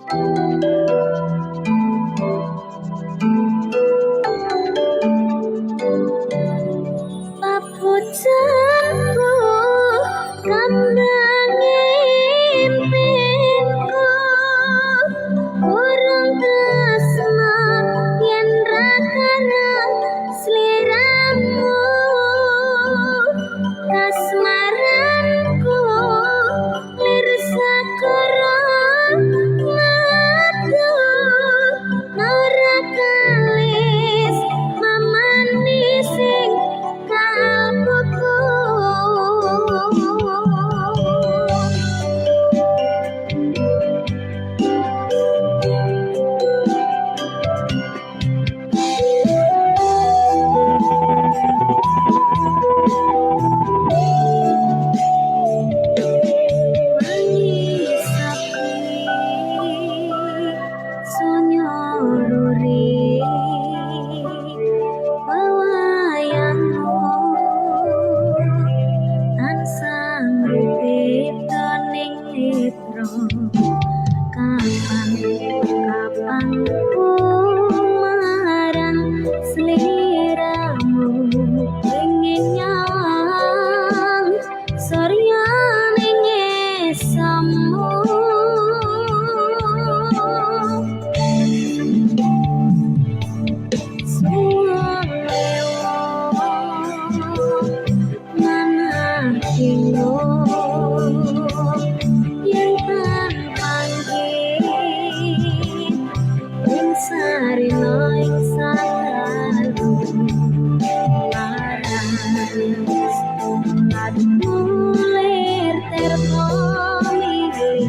Papujanku kandang impinku urung tresna yen ra karang sliramu kasmaranku lir sakara madu ora kalis mamani sing kalbuku. Kapan ku marang sliramu pengen nyawang soryane ngesamu Sari noing sakalu paras mulir terpomili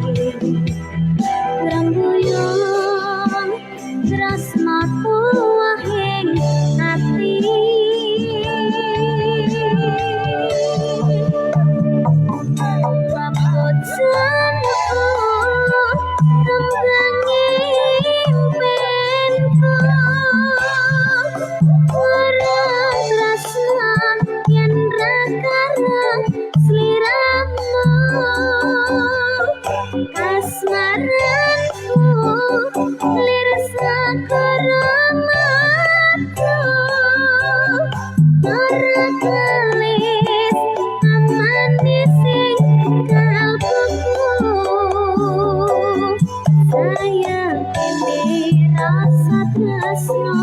rambuyung tresna tuwahing ati papujanku kasmaranku lir sakara madu ora kalis amani sing kalbuku sayang ini rasa tresna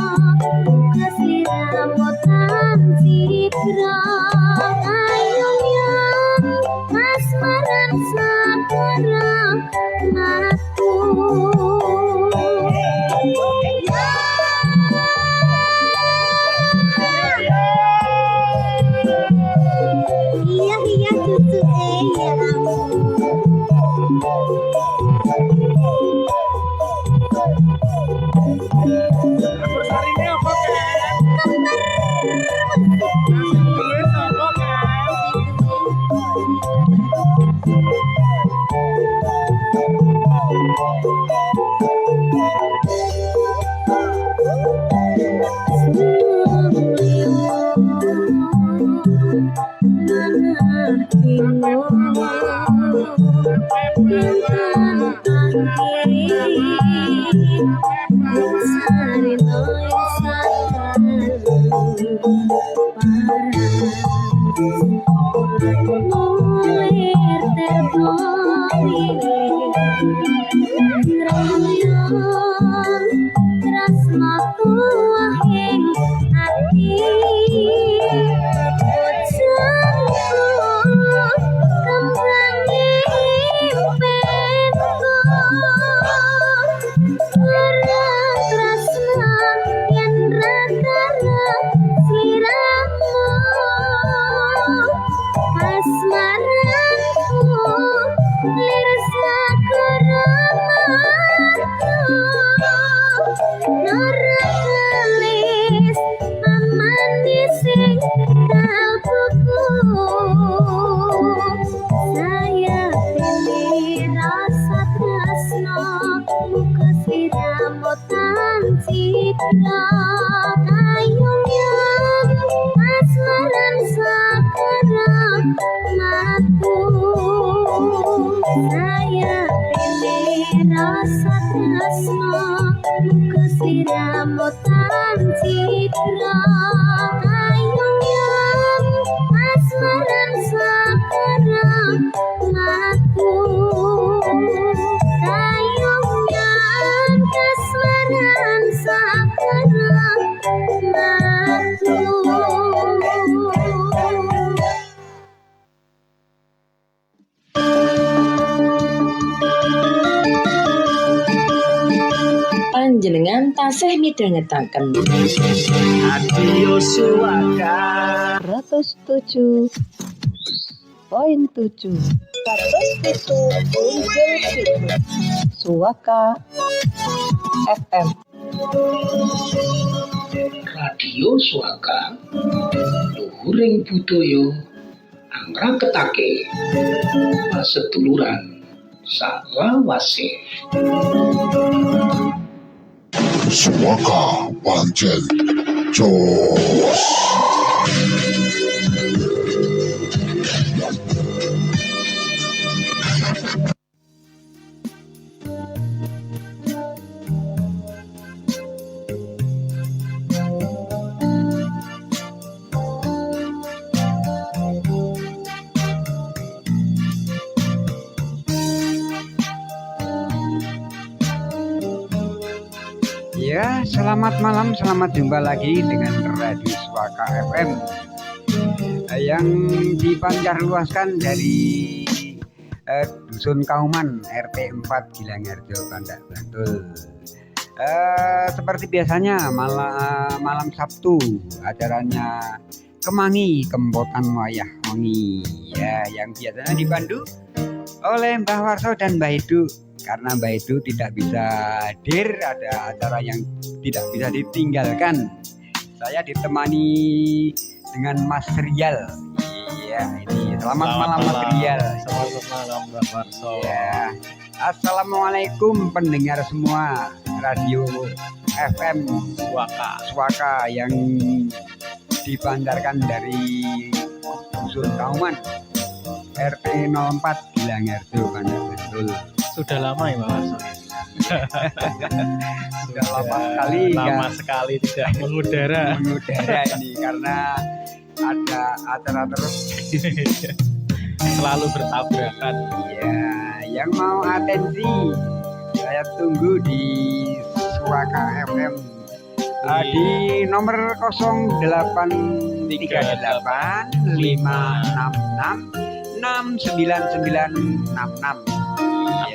muka sliramu tan citra ayung yang kasmaran sakara matu iya iya cucu ya Sarinya apa Saya pilih rasa tresno muga sliramu tancitra ayang asmaran sakarang matu kayong asmaran sakarang matu. Panjenengan tasih midhangetaken Radio Suaka 107.7 Suaka FM. Radio Suaka luhuring budaya angraketake paseduluran salawase. Suaka pancen jos. Ya, selamat malam, selamat jumpa lagi dengan Radio Suaka FM yang dipancarluaskan dari Dusun Kauman RT 4 Gilangerjo, Kandak Bantul. Seperti biasanya malam Sabtu acaranya Kemangi Kempotan Wayah Wengi ya, yang biasanya dipandu oleh Mbah Warso dan Mbah Edu. Karena Mbak Edu tidak bisa hadir, ada acara yang tidak bisa ditinggalkan. Saya ditemani dengan Mas Rial. Iya, ini selamat malam Mas Rial. Selamat malam Mbak Warso. Ya. Assalamualaikum pendengar semua Radio FM Suaka yang dipancarkan dari Dusun Kauman RT 04 Gilangerjo, Kandak Bantul. Sudah lama ya Mbak Warso? Sudah lama sekali tidak mengudara ini karena ada acara terus selalu bertabrakan. Ya, yang mau atensi saya tunggu di Suaka FM di nomor 0838 566 69966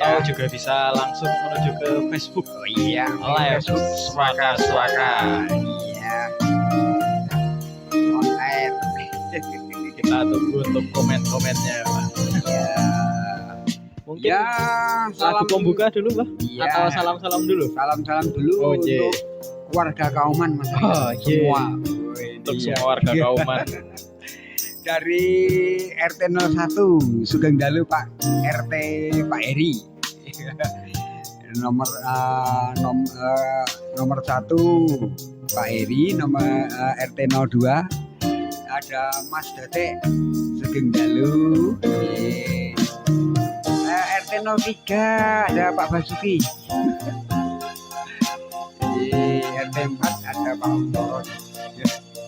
atau juga bisa langsung menuju ke Facebook. Oh iya, live Facebook Suaka. Iya. On air. Kita tunggu untuk komen-komennya Pak. Iya. Mungkin Ya, lagu pembuka dulu Pak? Iya. Atau salam-salam dulu? Salam-salam dulu Oh, untuk warga Kauman Mas. Semua. Untuk semua warga Kauman. Dari RT 01 Sugeng Dalu Pak RT Pak Eri. nomor 1 Pak Eri, nomor RT 02 ada Mas Date Sugeng Dalu. RT 03 ada Pak Basuki. Di RT 4 ada Pak Untoro.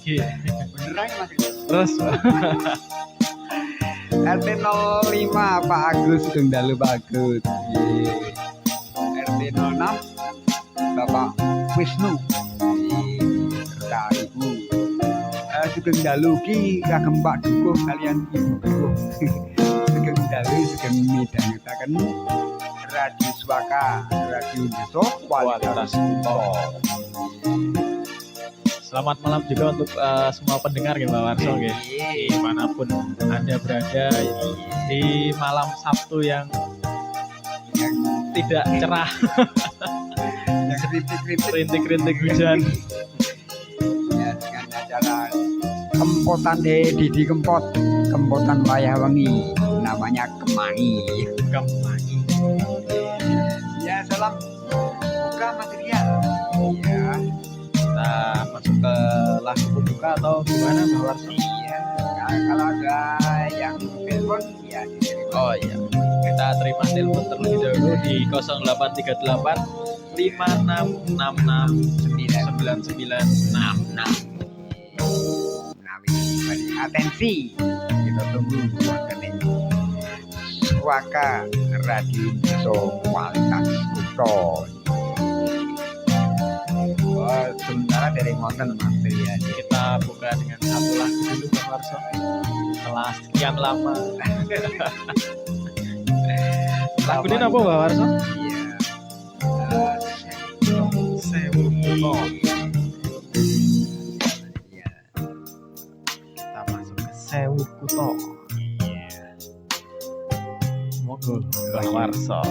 Beneran Mas. Terus RT 05 Pak Agus Sugeng Dalu Pak Agus. RT 06 Bapak Wisnu serta Ibu Sugeng Dalu ki kagem Pak Dukuh kalian Ibu Dukuh. Sugeng Dalu sugeng midhangetaken Radio Suaka, Radio Desa Kualitas Info. selamat malam juga untuk semua pendengar ya Mbak Warso ya. Dimanapun Anda berada di malam Sabtu yang tidak cerah, yang rintik-rintik hujan. Ya, dengan acara Kempotan Didi Kempotan Wayah Wengi, namanya Kemangi. Ya, salam buka Mas Rian. Iya. Kita masuk ke lagu pembuka atau gimana Mbak Warso? Iya, Ya, kalau ada yang telepon ya diterima. Oh iya. Kita terima telepon terlebih dahulu di 0838 5666 9966. Menawi bagi atensi kita tunggu wonten ing Suaka Radio Indonesia kualitas kutha. Oh, sementara dari wonten materi ya. Kita buka dengan satu lagu dulu Bang Warso. Setelah sekian lama. Lagu ini apa Bang Warso? Iya. Sewu Kuto. Iya. Kita masuk ke Sewu Kuto. Monggo Bang Warso.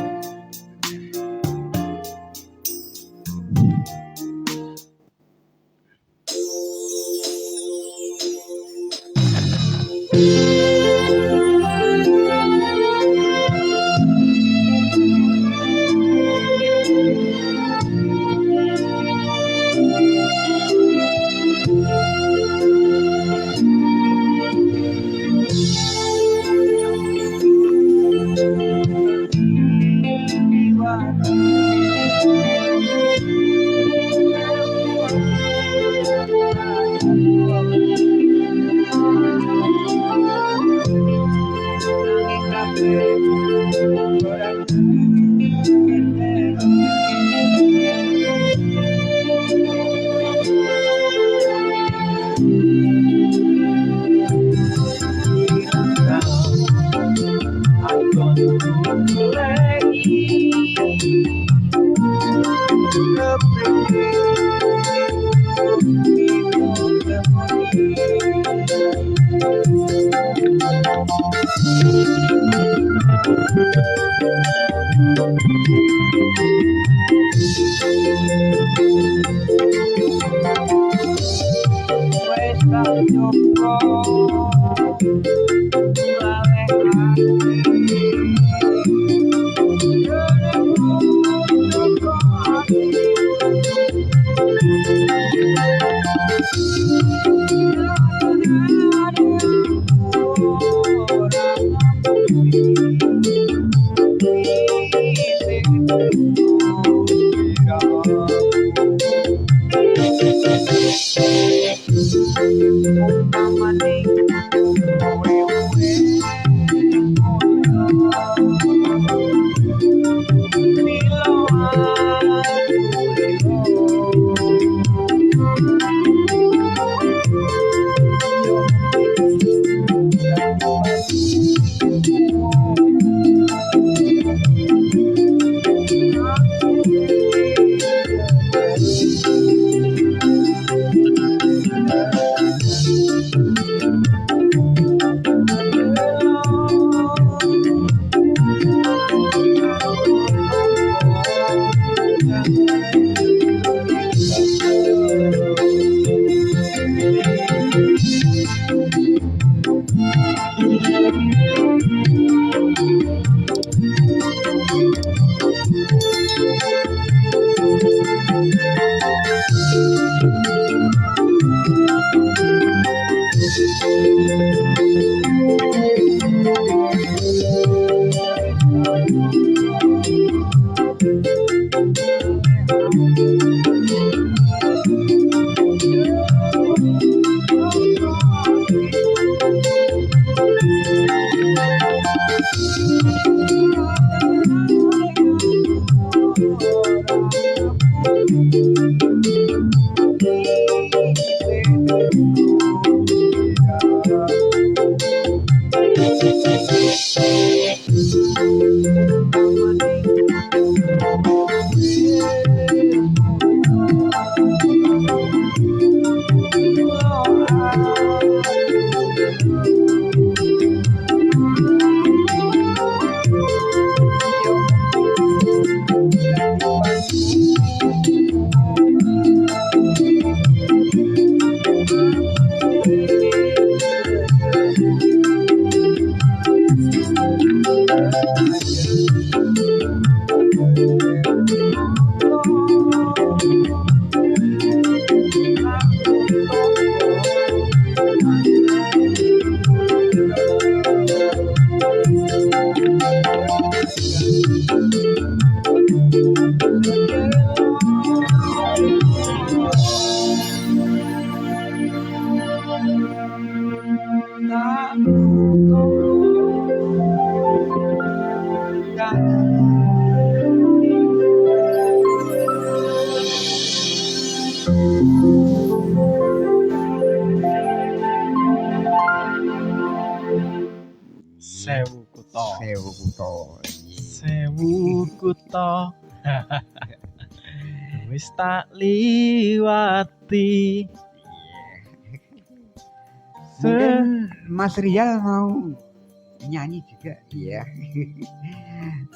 Sewu kuto. Sewu kuto. Sewu kuto. Wis tak liwati. Mungkin Mas Rial mau nyanyi juga ya.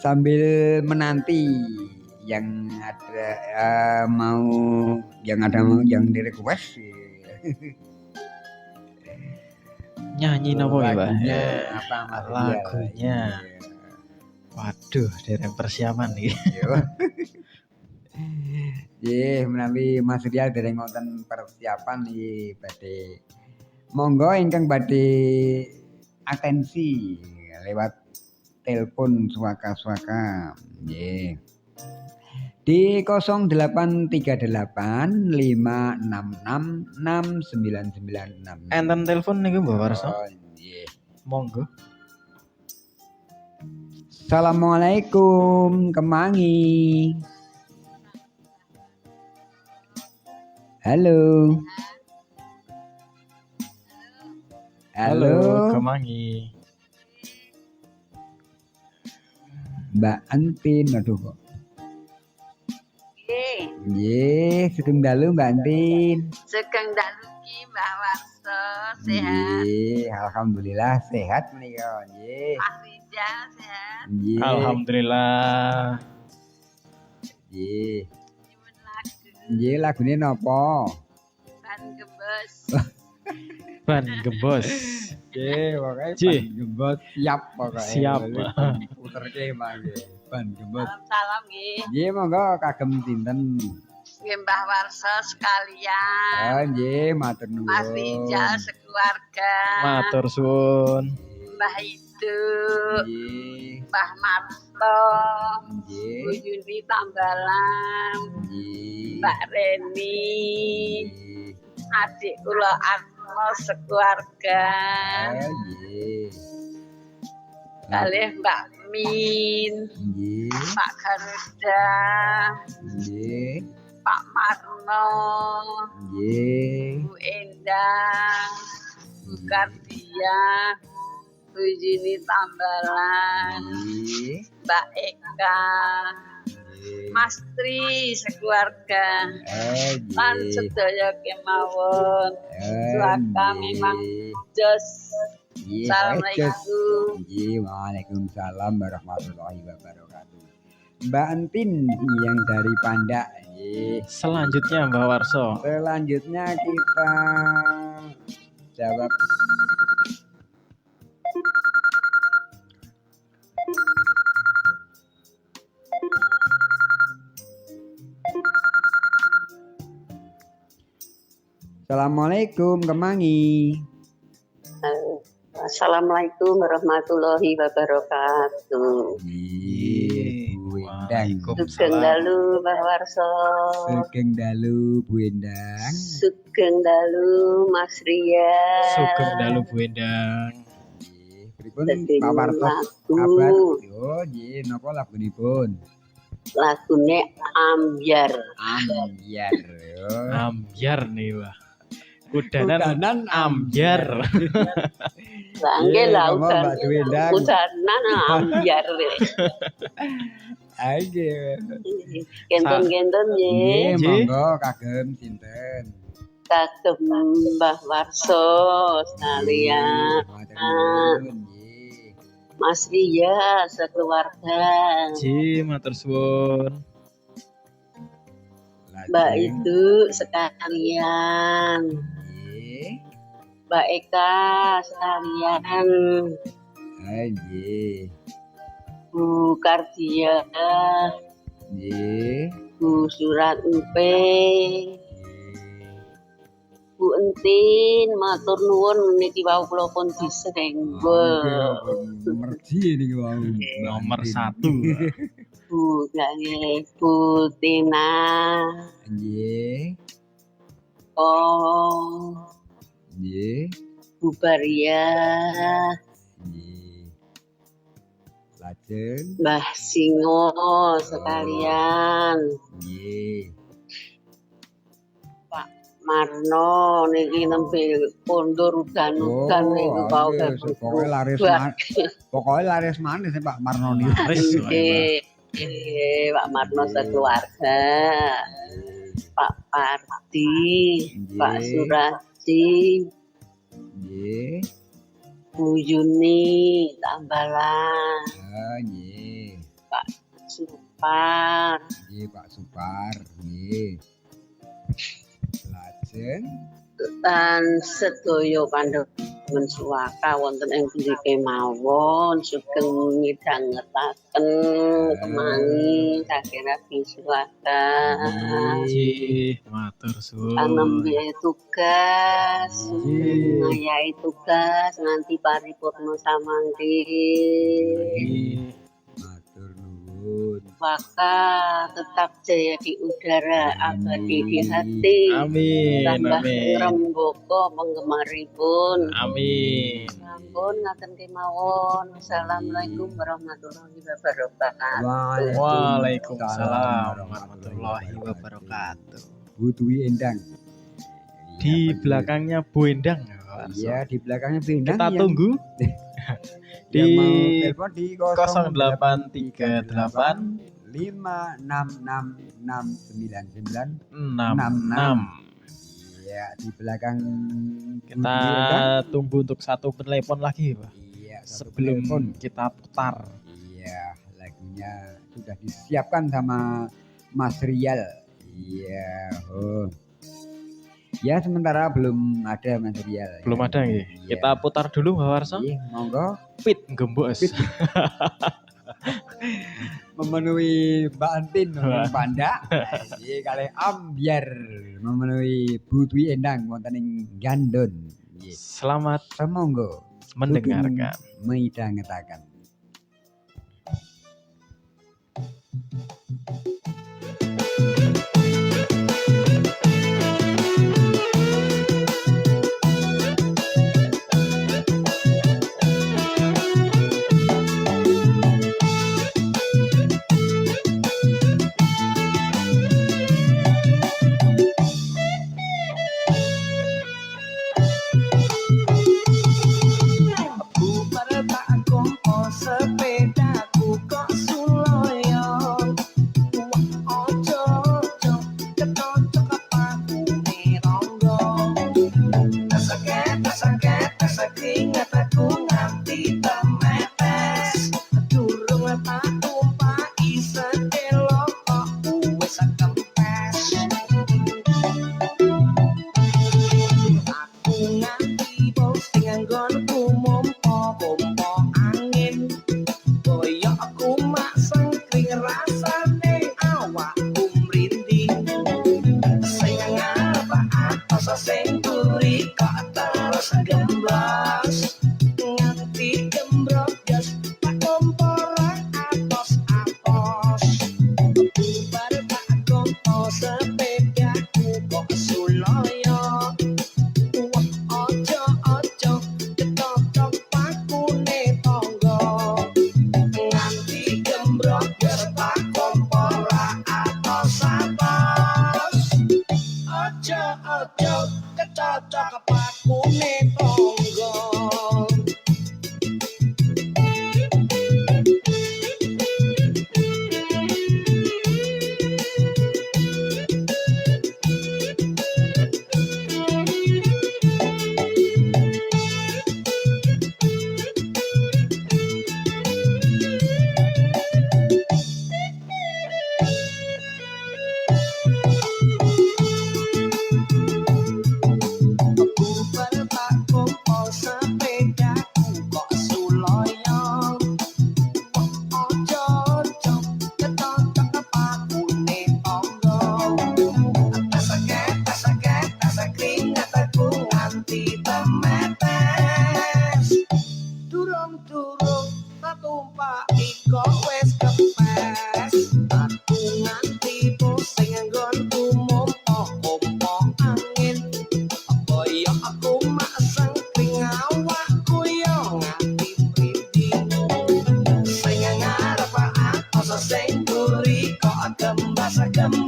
Sambil menanti yang ada mau yang di request. Nyanyi nopo ya, Pak? Lagunya apa Mas Rial? Lagunya. Waduh, dereng persiapan nih. Nggih, menawi Mas Rial dereng wonten persiapan iki badhe monggo ingkang badhe atensi lewat telepon suaka-suaka nggih. Di 0838 566 6996. Enten telepon niku Mbak Warso. Oh, nggih. Monggo. Assalamualaikum Kemangi. Halo. Halo, Kemangi. Mbak Antin, aduh kok. Nggih, sugeng dalu Mbak Antin. Sugeng dalu ki Mbah Warso, sehat. Nggih, alhamdulillah sehat menika. Nggih. Mas Rijal sehat. Nggih. Alhamdulillah. Nggih. Nyuwun lagu Nggih, lagune napa? Ban Gembos. Ban Gembos. Nggih, pokoke Ji. Ban Gembos siap pokoke. Siap. Puterke mangke. Ban Gembos. Salam nggih. Nggih, monggo kagem sinten? Nggih Mbah Warso sekalian. Oh, nggih, matur nuwun. Mas Rijal sekeluarga. Matur suwun. Mbah Idu, Nggih. Mbah Marto, Bu Nggih. Yuni Tambalan, Nggih. Mbak Reni, adik kula Arno sekeluarga. Oh, nggih. Kalih Mbak Min, Nggih. Pak Garuda, Nggih. Pak Marno, Nggih. Bu Endang, Bu Kardia, Bu Yuni Tambalan, Nggih. Mbak Eka, Nggih. Mas Tri sekeluarga, Oh, lan nggih. sedaya kemawon. Oh, Suaka nggih. memang jos. Nggih, Assalamualaikum. Nggih, waalaikumsalam warahmatullahi wabarakatuh. Mbak Antin yang dari Panda. Nggih. Selanjutnya Mbak Warso. Selanjutnya kita jawab. Assalamualaikum Kemangi. Assalamualaikum warahmatullahi wabarakatuh. Nggih, Bu Endang. Sugeng dalu Mbah Warso. Sugeng dalu Bu Endang. Sugeng dalu Mas Rian. Sugeng dalu Bu Endang. Nggih, pripun Dadi Pak Warto lagu. kabar? Yo, nggih, napa lagunipun? Lagune Ambyar. Ambyar. Yo. Ambyar nih Wah. Kudanan Kudanan ambyar. Lah nggih lah ngomong Mbak Dwi Endang. udanan Ambyar. Ayo. Kenton-kenton Nggih, nggih. monggo kagem sinten? Kagem Mbah Warso sekalian. Matur nuwun, nggih. Mas Ria sekeluarga. Ji, matur suwun. Mbak itu sekalian. Nggih. Mbak Eka sekalian. Nggih. Bu Kardia, Nggih. Bu Surat Empe, Bu Entin, matur nuwun niki wau kula pun disenggol. Merji niki wau. Nomor Mbak 1. Bu Tina. Nggih. Oh, Nggih. Bu Baria, Nggih. Lajeng. Mbah Singo sekalian. Nggih. Pak Marno niki nembe kondur udan-udan niku kau Pokoke laris pokoke laris manis ya, Pak Marno niku. Pak Marno sekeluarga. Pak Parti, Pak Surati, Nggih. Bu Yuni Tambalan, Nggih. Pak Supar, Nggih, Pak Supar. Nggih. Lajeng. dan sedaya pandhawan suwaka wonten ing pundi kemawon sugeng midhangetaken kemangi saking rabi suwaka. Nggih, matur suwun. Anembe tugas, ngayahi tugas nganti paripurna samangke. Nggih. Matur nuwun. Maka tetap jaya di udara, abadi di hati. Amin. Tambah Amin. ngrembaka penggemaripun. Amin. Sampun ngaten kemawon. Wassalamualaikum warahmatullahi wabarakatuh. Waalaikumsalam warahmatullahi wabarakatuh. Bu Dwi Endang. Di belakangnya Bu Endang. Iya, di belakangnya Bu Endang. Kita tunggu Di di mau telepon di 0838 5666999. 66. Iya, di belakang Bu Kita Dwi Endang. tunggu untuk satu telepon lagi, Pak. Iya, satu Sebelum telepon. kita putar. Iya, lagunya sudah disiapkan sama Mas Rial. Iya, oh. Ya, sementara belum ada Mas Rial. Belum ada nggih. Iya. Kita putar dulu, Pak Warso. Iya, monggo. Pit gembos. Pit. Memenuhi Mbak Antin, memenuhi Panda. Iya, kali ambiar memenuhi Bu Dwi Endang wonten ing Gandon. Iya. Selamat Semonggo mendengarkan. midhangetaken.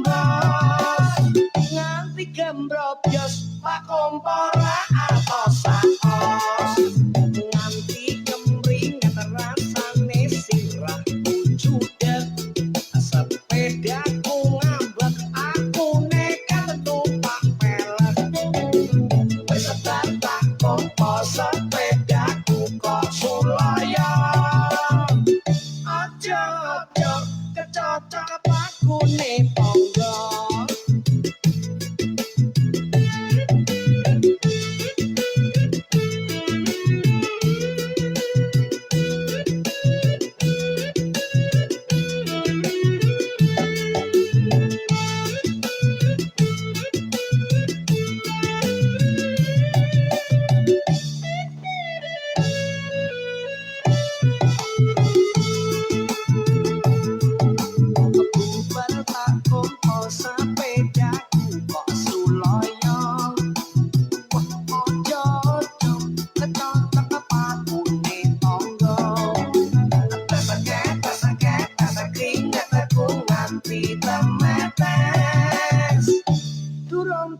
gembos nganti gembrobyos pak kompora atos saos nganti kemringet rasane sirah wujudek sepedaku ngambek aku nekat numpak pelek wis tak kompo sepedaku kok sulaya aja kecocok pakune tangga Turung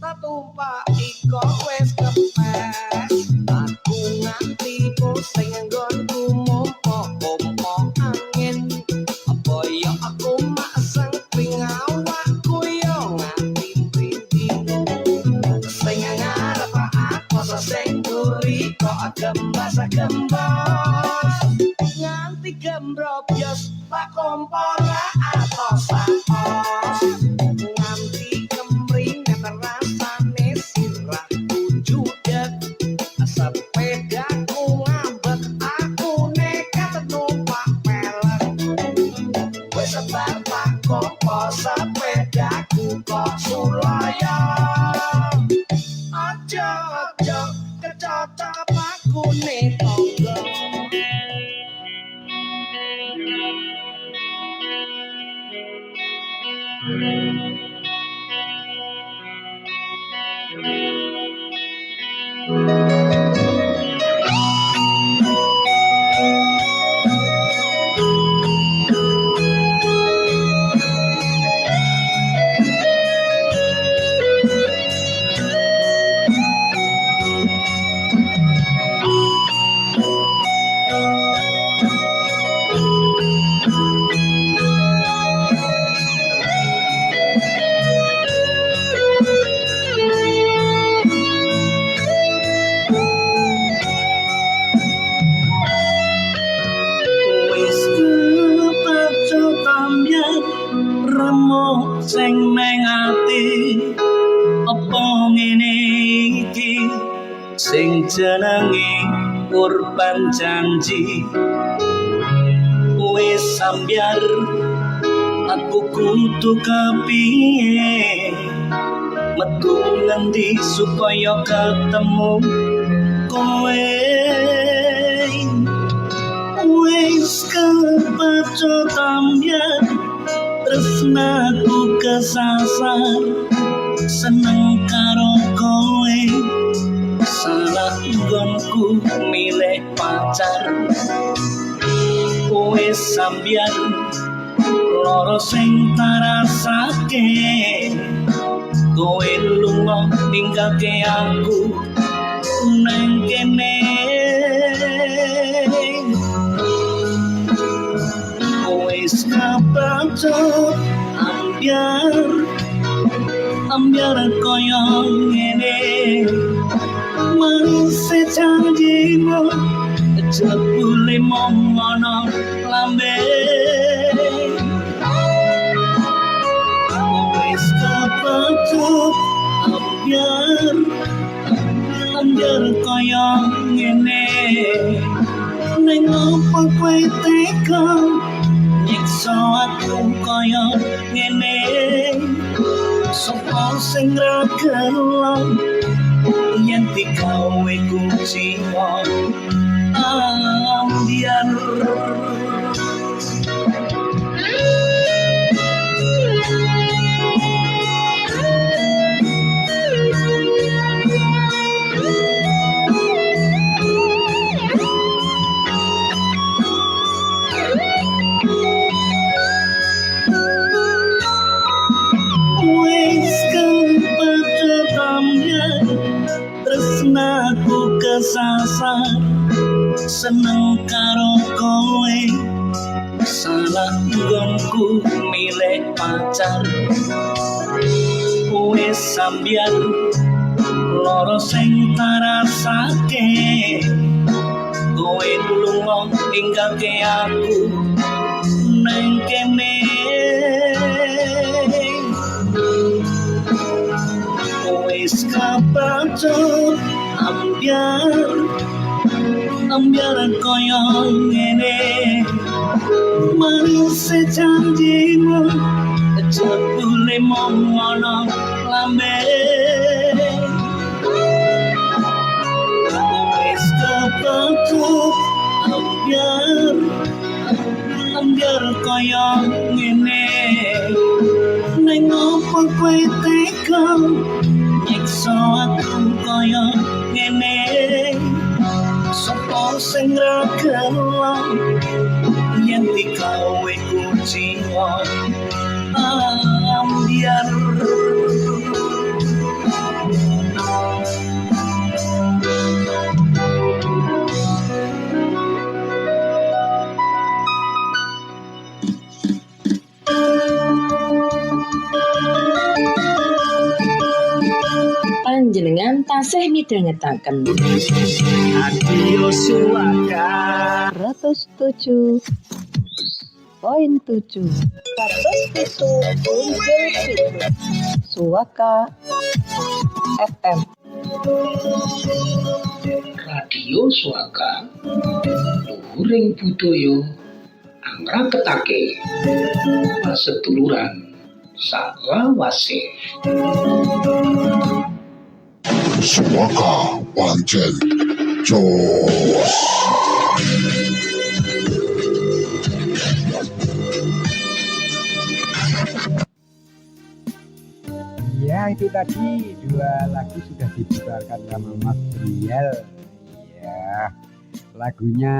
tak tumpak iko wes kepes aku nganti pusing nggonku mompo angin apa ya aku mak sengkring awakku yo nganti mrinding sing ngarep aku sing guri kok gembas nganti gembrobyos pak kompora atos saos nganti kemringet rasane sirah wujudek sepedaku ngambek aku nekat numpak pelek wis tak kompo sepedaku kok sulaya aja kecocok pakune tangga sing neng ati apa ngene iki sing jenenge kurban janji wis sambyar aku kudu kepiye metu ngendi supaya ketemu kowe wis kepacut ambyar tresnaku kesasar seneng karo kowe salah nggonku milih pacar kowe sambyar loro sing tarasake kowe lunga ninggalke aku nang kene wis kapacut ambyar koyo ngene masih janjimu jebule mong ana lambe wis kapacut ambyar koyo ngene ning opo kowe tega nyiksa aku koyo ngene sapa sing ra gelem yen digawe kuciwa ambyar seneng karo kowe salah nggonku milih pacar kowe sambian loro sing tarasake kowe lunga ninggalke aku nang kene wis kapacut ambiar koyo ngene manis janjimu jebule mong ana lambe wis kapacut ambiar koyo ngene neng opo kowe tega nyiksa aku koyo ngene sapa sing ra gelem yen dikawe kuciwa ambiar Panjenengan tasih midhangetaken Radio Suaka 107.7 Suaka FM. Radio Suaka luhuring budaya angraketake pasetuluran salawase. Suaka pancen jos. Ya itu tadi dua lagu sudah diputarkan sama Mas Riel. Ya lagunya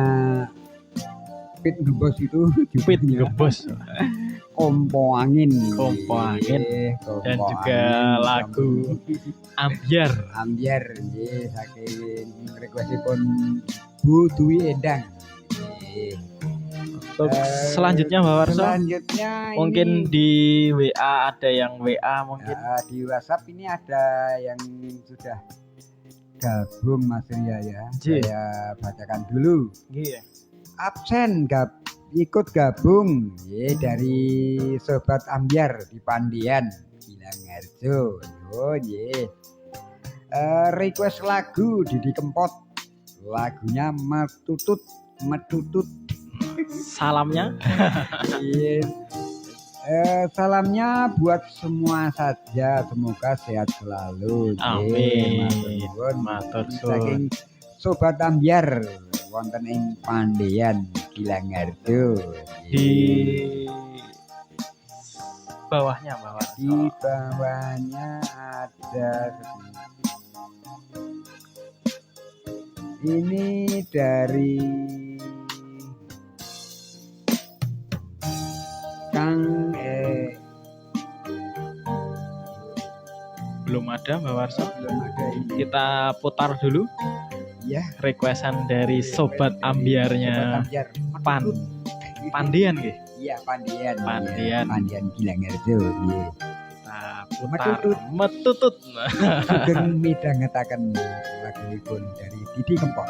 Pit Gebos itu Pit judulnya Gebos Kompo Angin. Kompo Angin. Kompo Dan juga Angin, lagu Ambiar. Ambiar nggih saking requestipun Bu Dwi Endang. Nggih. Untuk selanjutnya Mbak Warso, Selanjutnya mungkin ini, di WA ada yang WA mungkin. di WhatsApp ini ada yang sudah gabung Mas Ria ya. Ji. Saya bacakan dulu. Iya. Absen ikut gabung ya, dari Sobat Ambiar di Pandian Gilangarjo. Oh ye. Request lagu Didi Kempot. Lagunya Metutut. Salamnya Yes. Salamnya buat semua saja, semoga sehat selalu. Amin. Matur Matur suwun. suwun. Saking Sobat Ambiar wonten ing Pandian Gilangarjo. Di bawahnya Mbak Warso. Di bawahnya ada ini dari Kang Belum ada Mbak Warso. belum ada ini Kita putar dulu ya. requestan dari Sobat Ambiarnya Sobat Ambiar Pandian nggih. Iya Pandian. Pandian. Pandian Gilangarjo. Iya. Nah, putar Metutut. Sugeng midhangetaken lagunipun dari Didi Kempot.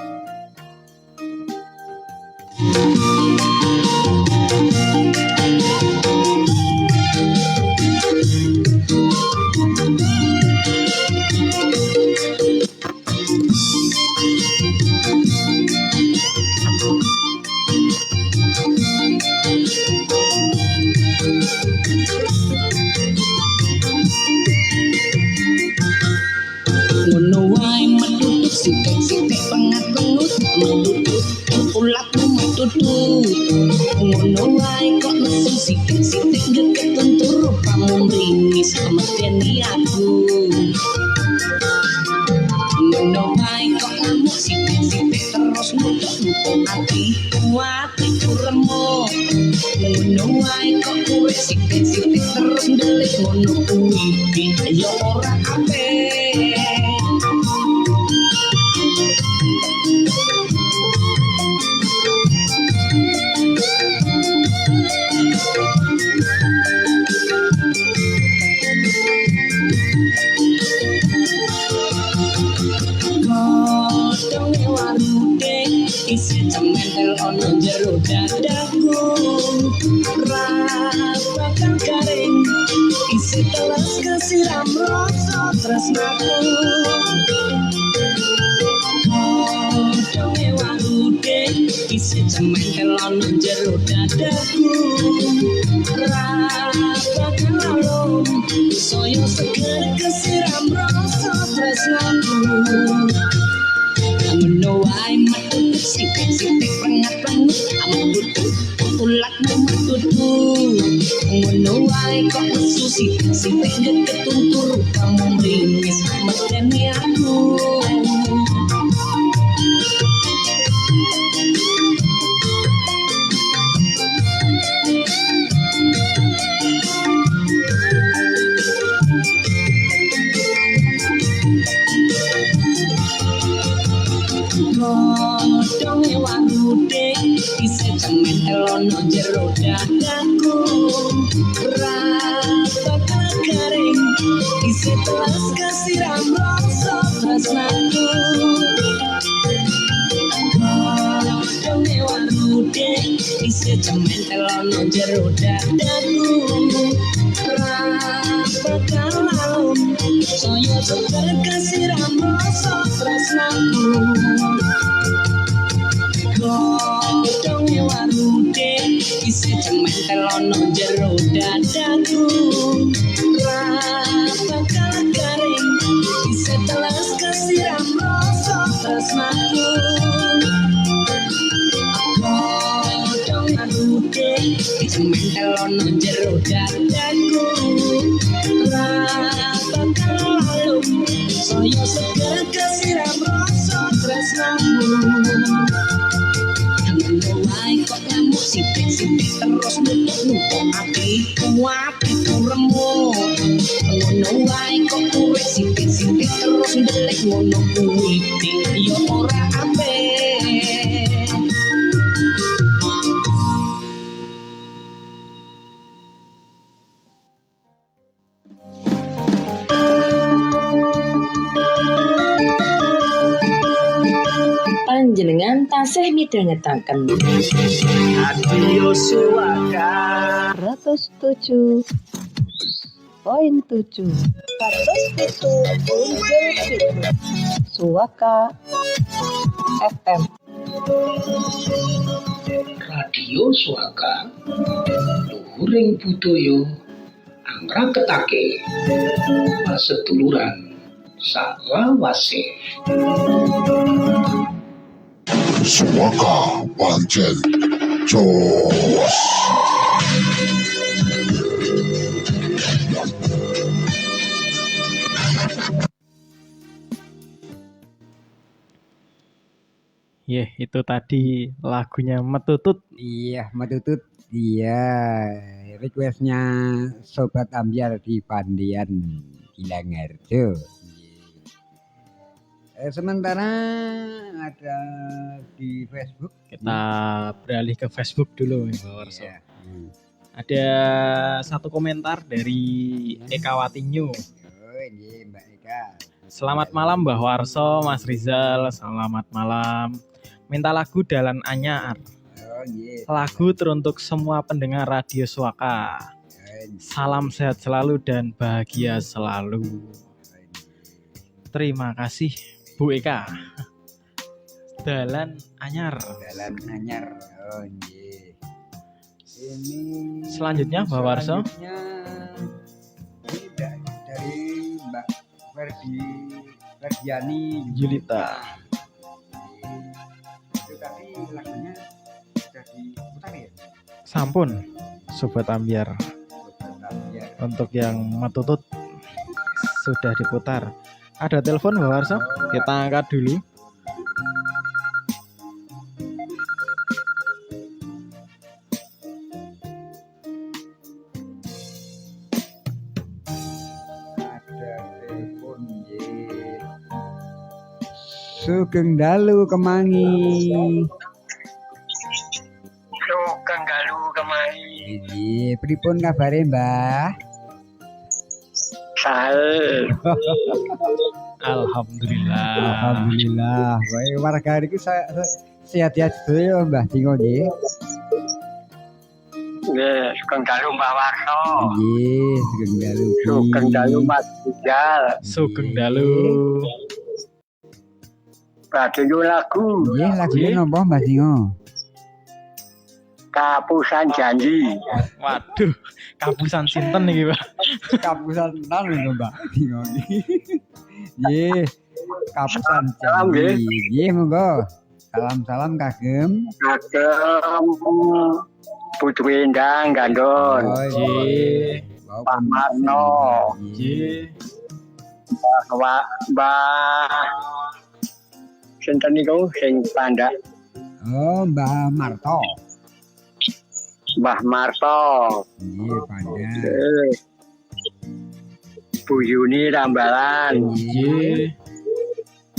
Ngono wae metutut sithik-sithik pengat-pengut metutut ulatmu metutut ngono wae kok nesu sithik-sithik geketen turu pamungringis medeni aku ngono wae kok ngamuk sithik-sithik terus nutuk-nutuk atiku remuk ngono wae kok kowe sithik-sithik terus ndelik ngono kuwi ya ora apik cementel ono jero dadaku ra bakal garing isi telas kesiram rasa tresnaku kodonge warude isi cementel ono jero dadaku ra bakal lalum soyo seger kesiram rasa tresnaku ngono wae metu sithik-sithik rengat-rengut amarga ulatmu metutu ngono wae kok nesu sithik-sithik ketuntur kamu ringis medeni aku kodonge warude isi cementel ono jero dadaku ra bakal garing isi telas kesiram rasa tresnaku kodonge warude isi cementel ono jero dadaku ra bakal lalum soyo seger kesiram rasa tresnaku kodonge warude isi cementel ono jero dadaku ra bakal garing isi telas kesiram rasa tresnaku kodonge warude isi cementel ono jero dadaku ra bakal lalum soyo seger kesiram rasa tresnaku wae kok ngamuk sithik-sithik terus nutuk-nutuk atiku remuk ngono wae kok urip sithik-sithik terus ndelik ngono kuwi yo ora apik Panjenengan tasih midhangetaken Radio Suaka 107.7 Suaka FM. Radio Suaka luhuring budaya angraketake paseduluran salawase. Suaka pancen jos. Itu tadi lagunya Metutut. Iya, Metutut. Iya, requestnya Sobat Ambiar di Pandian Gilangarjo. Sementara ada di Facebook. Kita beralih ke Facebook dulu, Mbak Warso. Iya. Ada satu komentar dari Eka Watinyu. Oh, ini Mbak Eka. Selamat malam Mbah Warso, Mas Rizal. Selamat malam. Minta lagu Dalan Anyar. Oh, iya. Lagu teruntuk semua pendengar Radio Suaka. Salam sehat selalu dan bahagia selalu. Terima kasih Bu Eka. Dalan Anyar. Dalan Anyar. Oh, iya. Ini Selanjutnya Mbak Warso. Selanjutnya ini dari Mbak Ferdiani Julita. Itu tadi lagunya sudah diputar ya? Sampun Sobat Ambiar. Untuk yang Metutut sudah diputar. Ada telepon Mbak Warso? Kita angkat dulu. Sugeng dalu kemangi. Sugeng dalu kemangi. Iya, pripun kabare, Mbah? Sae. Alhamdulillah. Alhamdulillah. Wae warga iki sehat-sehat dulu Mbah Dingo nggih. Nggih, Sugeng Dalu Mbah Warso. Nggih, Sugeng Dalu. Sugeng Dalu Mas Rijal. Sugeng Dalu. Radio lagu Nggih, lagune napa Mbah Dingo? Kapusan Janji. Waduh, kapusan sinten iki, Pak? Kapusan tenan lho Mbah Dingo iki. Nggih, kapusan Salam, nggih. janji. Nggih, monggo. Salam-salam kagem. Kagem Putu Endang Gandon. Oh, Nggih. Pak Marno. Nggih. Mbah sinten niku sing pandak? Oh, Mbah Marto. Mbah Marto. Nggih, pandai. Bu Yuni Rambalan. Nggih.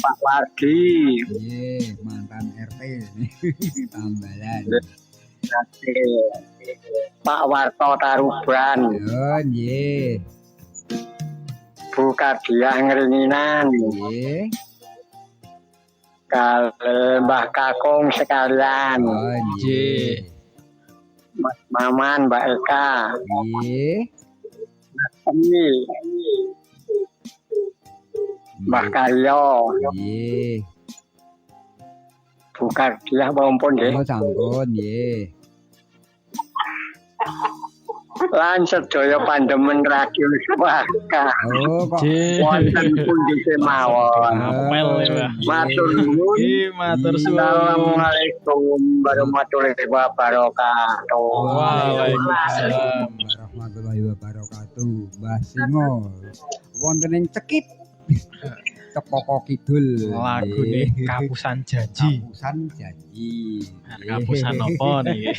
Pak Wardi. Nggih, mantan RT. Tambalan. Pak Warto Taruban. Oh, nggih. Bu Kardiah Ngeringinan. Nggih. Kali Mbah Kakung sekalian. Oh, nggih. Mas Maman, Mbak Eka. Nggih. Ini Mbah Karyo. Nggih. Bu Kardiah Pompon nggih. Oh, sampun nggih. Lan sedaya pandemen radio Swaka. Oh, kok Wonten pundi kemawon. Apel ya, Mbah. Matur nuwun. Nggih, matur suwun. Assalamualaikum warahmatullahi wabarakatuh. Waalaikumsalam. warahmatullahi wabarakatuh. Mbah Singo wonten ing Cekit. Kepoko Kidul. Lagu Nggih. nih Kapusan Janji. Kapusan janji. Kapusan apa nih?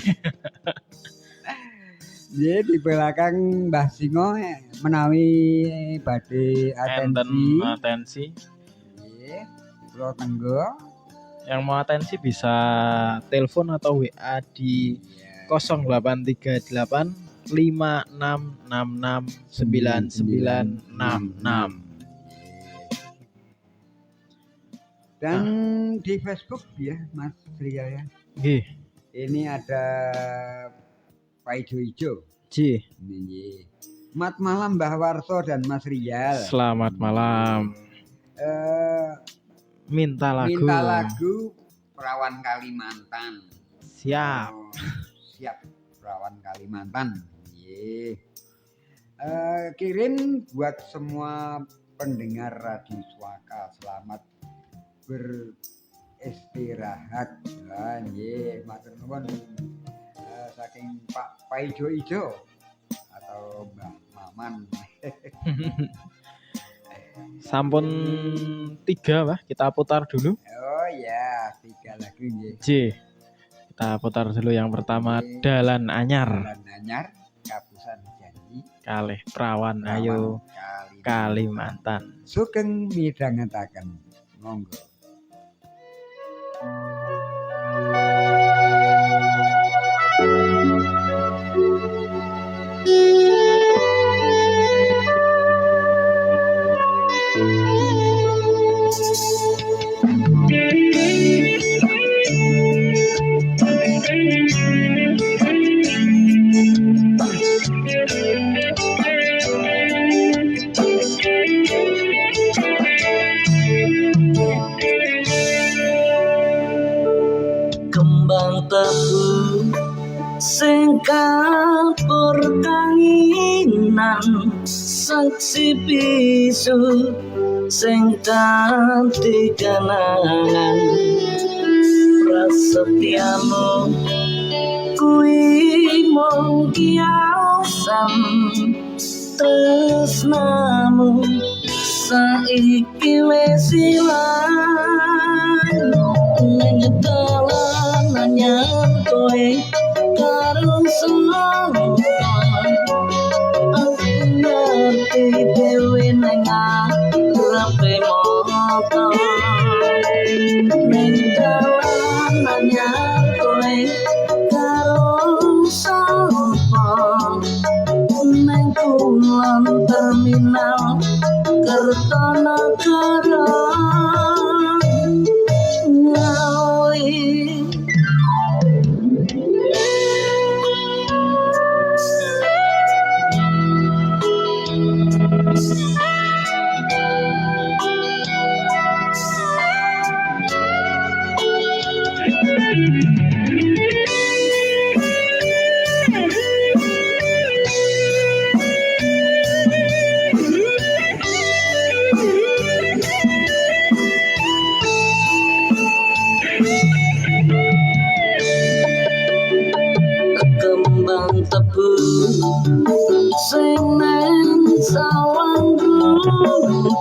Nggih, di belakang Mbah Singo menawi badhe Enten atensi. atensi. Nggih, kula tenggo. Yang mau atensi bisa telepon atau WA di 0838 5666 9966. Dan di Facebook ya Mas Ria ya. Nggih, Ini ada Pak Ijo. Ji. Nggih. Selamat malam Mbah Warso dan Mas Rial. Selamat malam. Minta lagu. Minta lagu Perawan Kalimantan. Siap. Oh, siap Perawan Kalimantan. Nggih. Kirim buat semua pendengar Radio Swaka, selamat beristirahat. Nggih, matur nuwun. Saking Pak Ijo atau Mbah Maman. Sampun 3 Pak, kita putar dulu. Oh ya, 3 lagu nggih. J. Kita putar dulu yang pertama, Dalan Anyar. Dalan Anyar, Kapusan Janji, Kalih Perawan Ayo Kalimantan. Sugeng midhangetaken. Monggo. Kembang tebu sing kapur kanginan, saksi bisu sing kanthi kenangan, prasetyamu kuwi mung kiasan, tresnamu saiki wis ilang. Ning dalan anyar kowe karo seneng, aku ngerti dhewe nang ngarepe moto. Ning dalan anyar kowe karo sapa, nang kulon terminal Kertanagara. Ngawi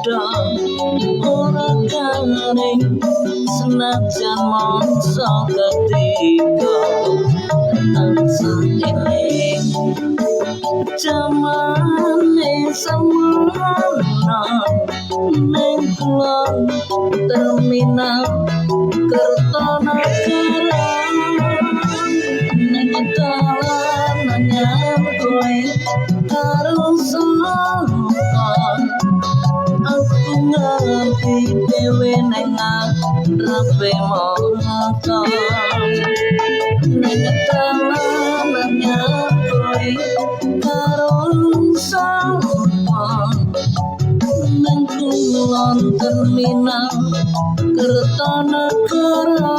padha ora garing senajan mangsa ketiga tansah eling jamane semana ning kulon terminal Kertanegara ning dalan anyar kowe karo sapa aku ngerti dhewe ning ngarepe mata ning dalan anyar kowe karo sapa ning kulon terminal Kertanegara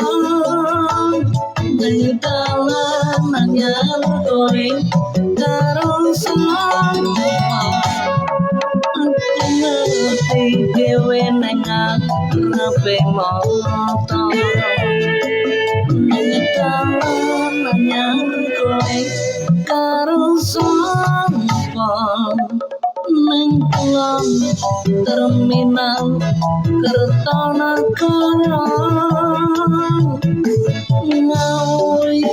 ning dalan anyar kowe karo sapa aku ngerti dhewe ning ngarepe mata ning dalan anyar kowe karo sapa ning kulon terminal Kertanegara ngawi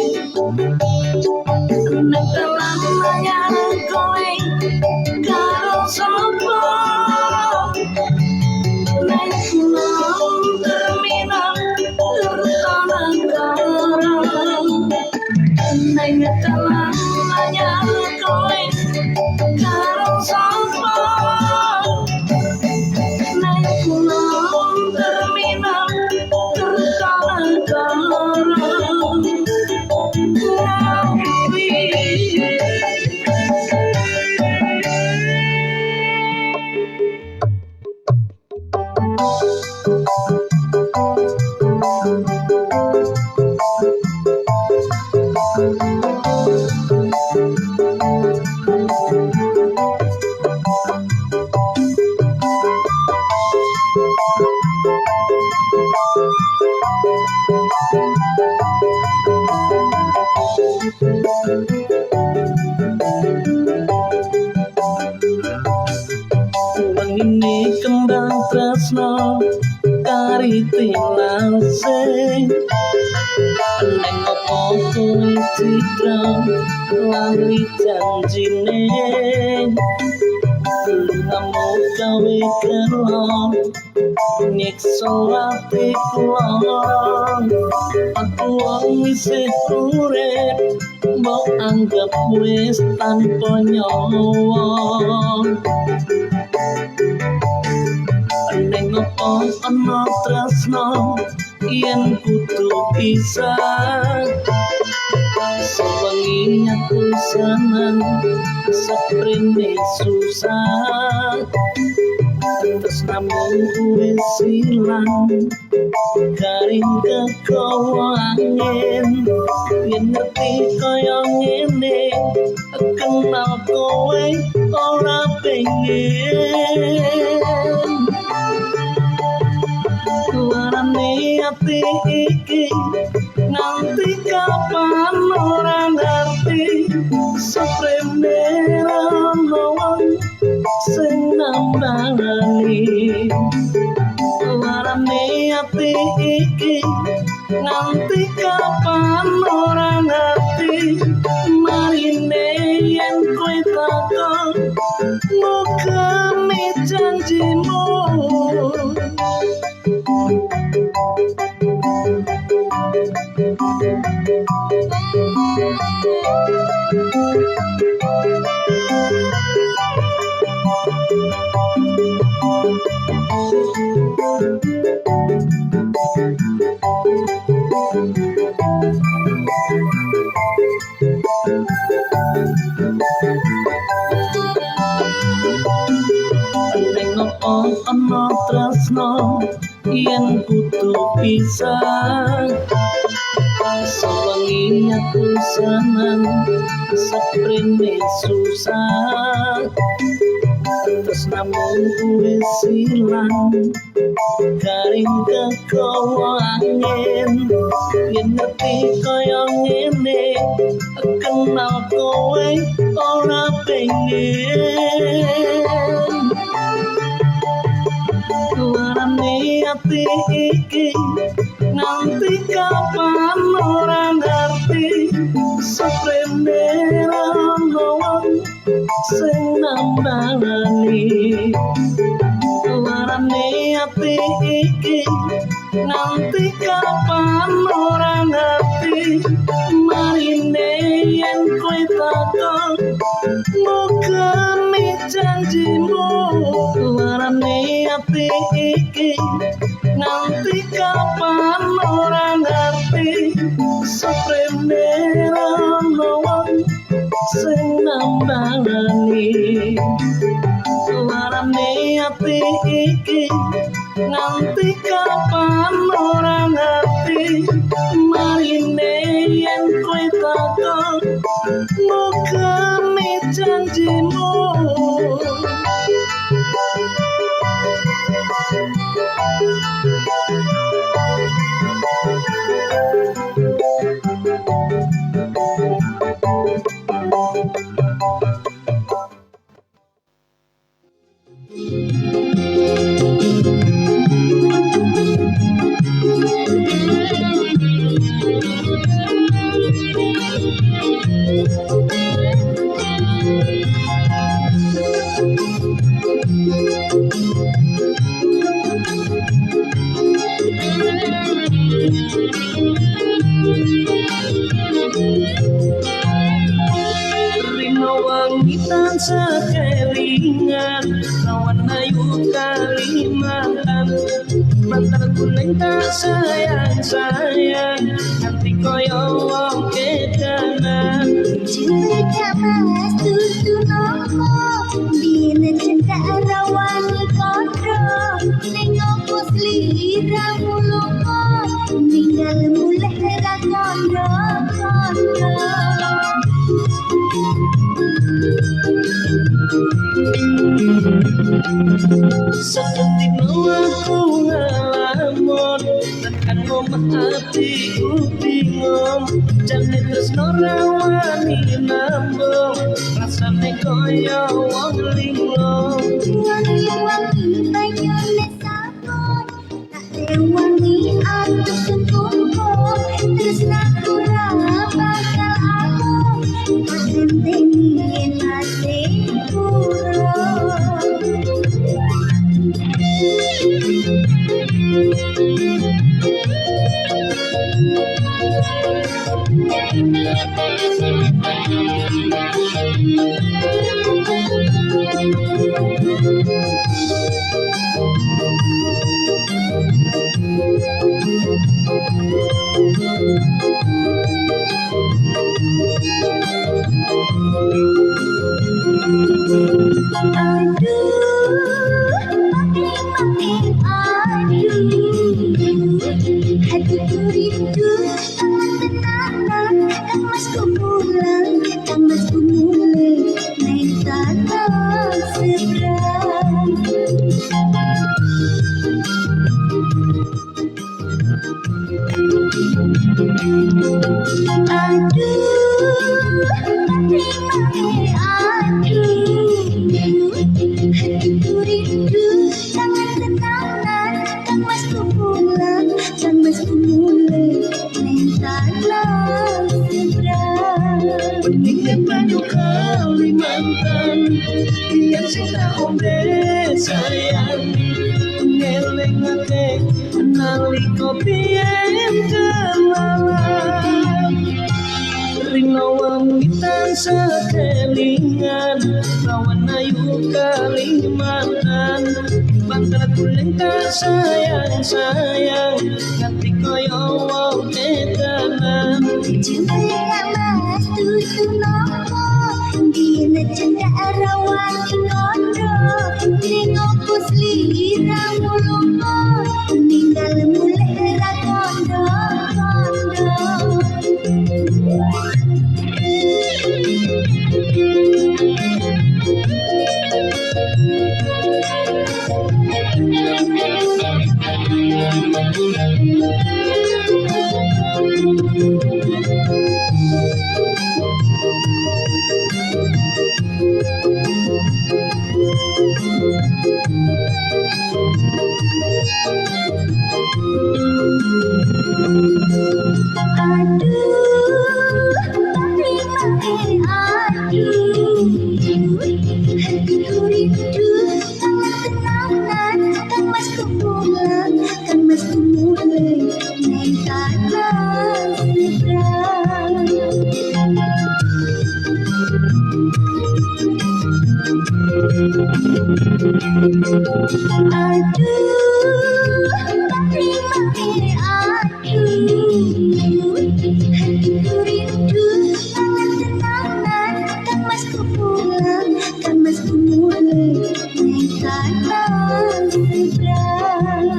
ning dalan anyar kowe karo sapa ning kulon terminal Kertanegara ning dalan anyar kowe karo sapa ning kulon terminal Wengine kembang tresno kari tinase neng opo kowe citra lali janjine lungamu gawe kelon nyiksa ati kula aku wong isih urip mbok anggap wis tanpa nyawa ning opo ana tresno yen kudu pisah sewengi aku seneng seprene susah terus namun kuwi silang garing kekowo angin yen ngerti kaya ngene kenal kowe ora pengen warane ati iki nanti kapan ora ngerti seprene wong sing nambani warane ati iki nanti kapan ora ngerti marine yen kowe takon mukane janjimu ana tresno yen kudu pisah sewengi aku seneng seprene susah terus namun kuwi silang garing kekowo angin yen ngerti kaya ngene kenal kowe ora pengen ati iki nanti kapan orang ngerti seprene ono wong sing nambani larane ati iki nanti kapan orang ngerti marine yen kowe takon mukemi janjimu larane ati iki nanti kapan orang ngerti seprene ono wong sing nambani larane ati iki nanti kapan orang ngerti marine yen kowe takon mukemi janjimu. Rino wangi tansah kelingan lawan ayu Kalimantan mantan kuning tak sayang-sayang hati koyo wong kedanan Cinta mas tutu nopo Bina cinta rawangi kodro Nengok selira mulungo Ninggal mulai rakondo seperti aku ngalamun tekan omah hatiku bingung jane tresno rawani nambung rasane koyo wong linglung Wangi banyune sabun Tak rewangi aku sungguhku Terus naku bakal aku Tak henteni nasi puro Hatiku rindu tangan tenanan Kang masku mulai Naik tanah seberang Hatiku rindu tangan tenanan Kang masku mulai Naik tanah seberang Peningnya banyu Kalimantan Yang sing tak ombe sayang Ngelingake nalika biyen kelawan Rino wangi tansah kelingan lawan ayu Kalimantan Bantal kuling tak sayang-sayang Ganti koyo wong edanan Cinta mas tutu nopo Bina cinta rawangi kondo Nengok selira mulungo Ninggal mulai rakondo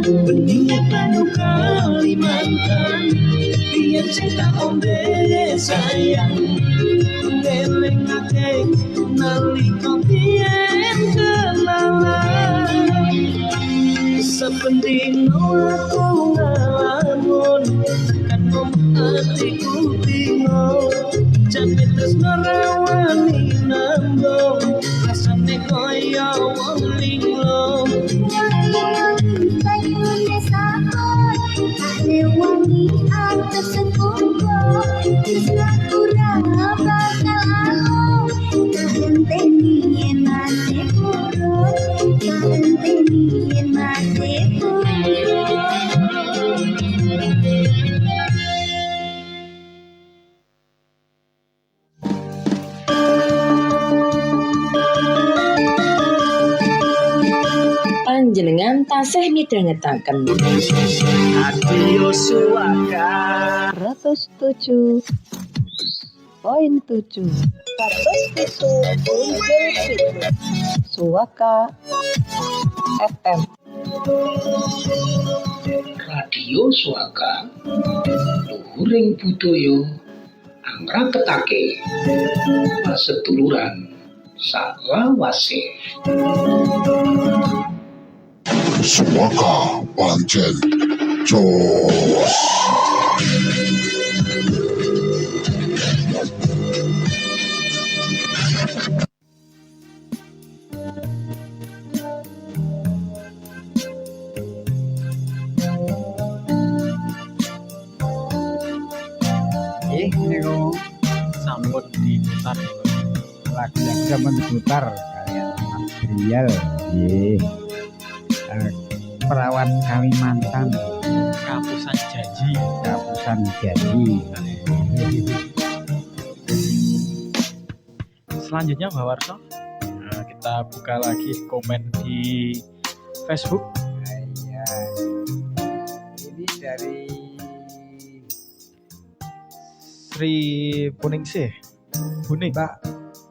Peninggalan Kalimantan, biar cinta ombe sayang, ngelingake nalika biyen kenalan. Sependino aku ngalamun, kan atiku bingung, jane tresno rawani nambung, rasane koyo wong linglung. Wangi atas sekumpul Islah kurang bakal alung Kahenteni masih kurun Kahenteni masih kurun. Panjenengan tasih midhangetaken Radio Suaka 107.7 Suaka FM. Radio Suaka luhuring budaya angraketake paseduluran salawase. Suaka pancen jos. Niku Sampun diputar. lagu yang zaman diputar kalian Mas Rial. Perawan Kalimantan, Kapusan Janji. Kapusan Janji. Selanjutnya Mbak Warso, kita buka lagi komen di Facebook. Iya. Ini dari Sri Puningsih Buning. Mbak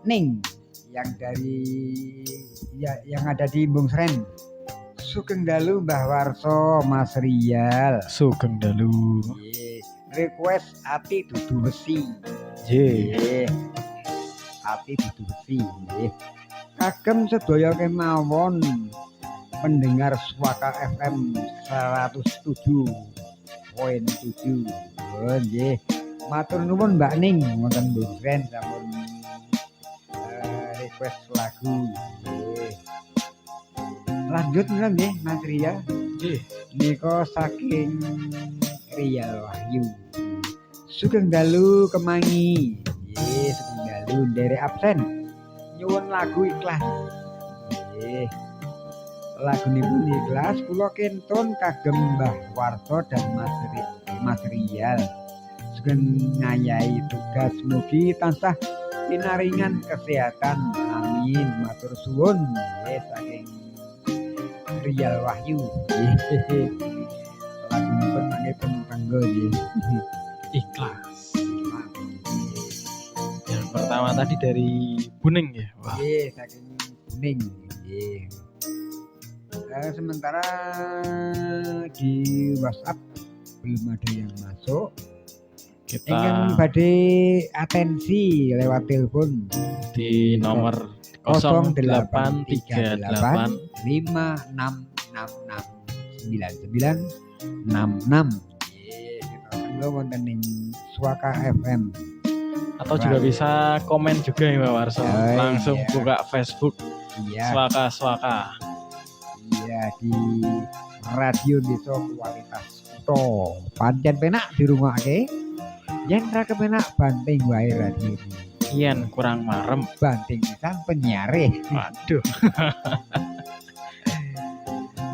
Ning yang dari yang ada di Bung Sren. Sugeng dalu Mbah Warso, Mas Rial. Sugeng dalu. Request ati dudu besi. Ati dudu besi. Kagem sedaya kemawon pendengar Suaka FM 107.7. Nggih. Matur nuwun Mbak Ning wonten Bung Sren sampun request lagu. Lanjut nggih Mas Ria. Nggih. Nika saking Rial Wahyu. Sugeng dalu Kemangi. Nggih, sugeng dalu nderek absen. Nyuwun lagu ikhlas. Nggih. Lagunipun ikhlas kula kentun kagem Mbah Warso dan Mas Rial. Sugeng ngayahi tugas mugi tansah pinaringan kesehatan. Amin. Matur suwun. Nggih saking Rial Wahyu. Lagunipun mangke pun kanggo nggih. Ikhlas. Yang pertama tadi dari Buning ya. Wah. Nggih, saking Buning. Nggih. Sementara di WhatsApp belum ada yang masuk. Kita Ingin badhe atensi lewat telepon di nomor 0838 56669966. Kita wonten ing Suaka FM. atau juga bisa komen juga ya Mbak Warso. Langsung buka Facebook Iya. Suaka. ya di radio desa kualitas kutha. Pancen penak dirungokke. Yen ra kepenak banting wae radio iki. Yen kurang marem. Banting pisan penyiare. Waduh.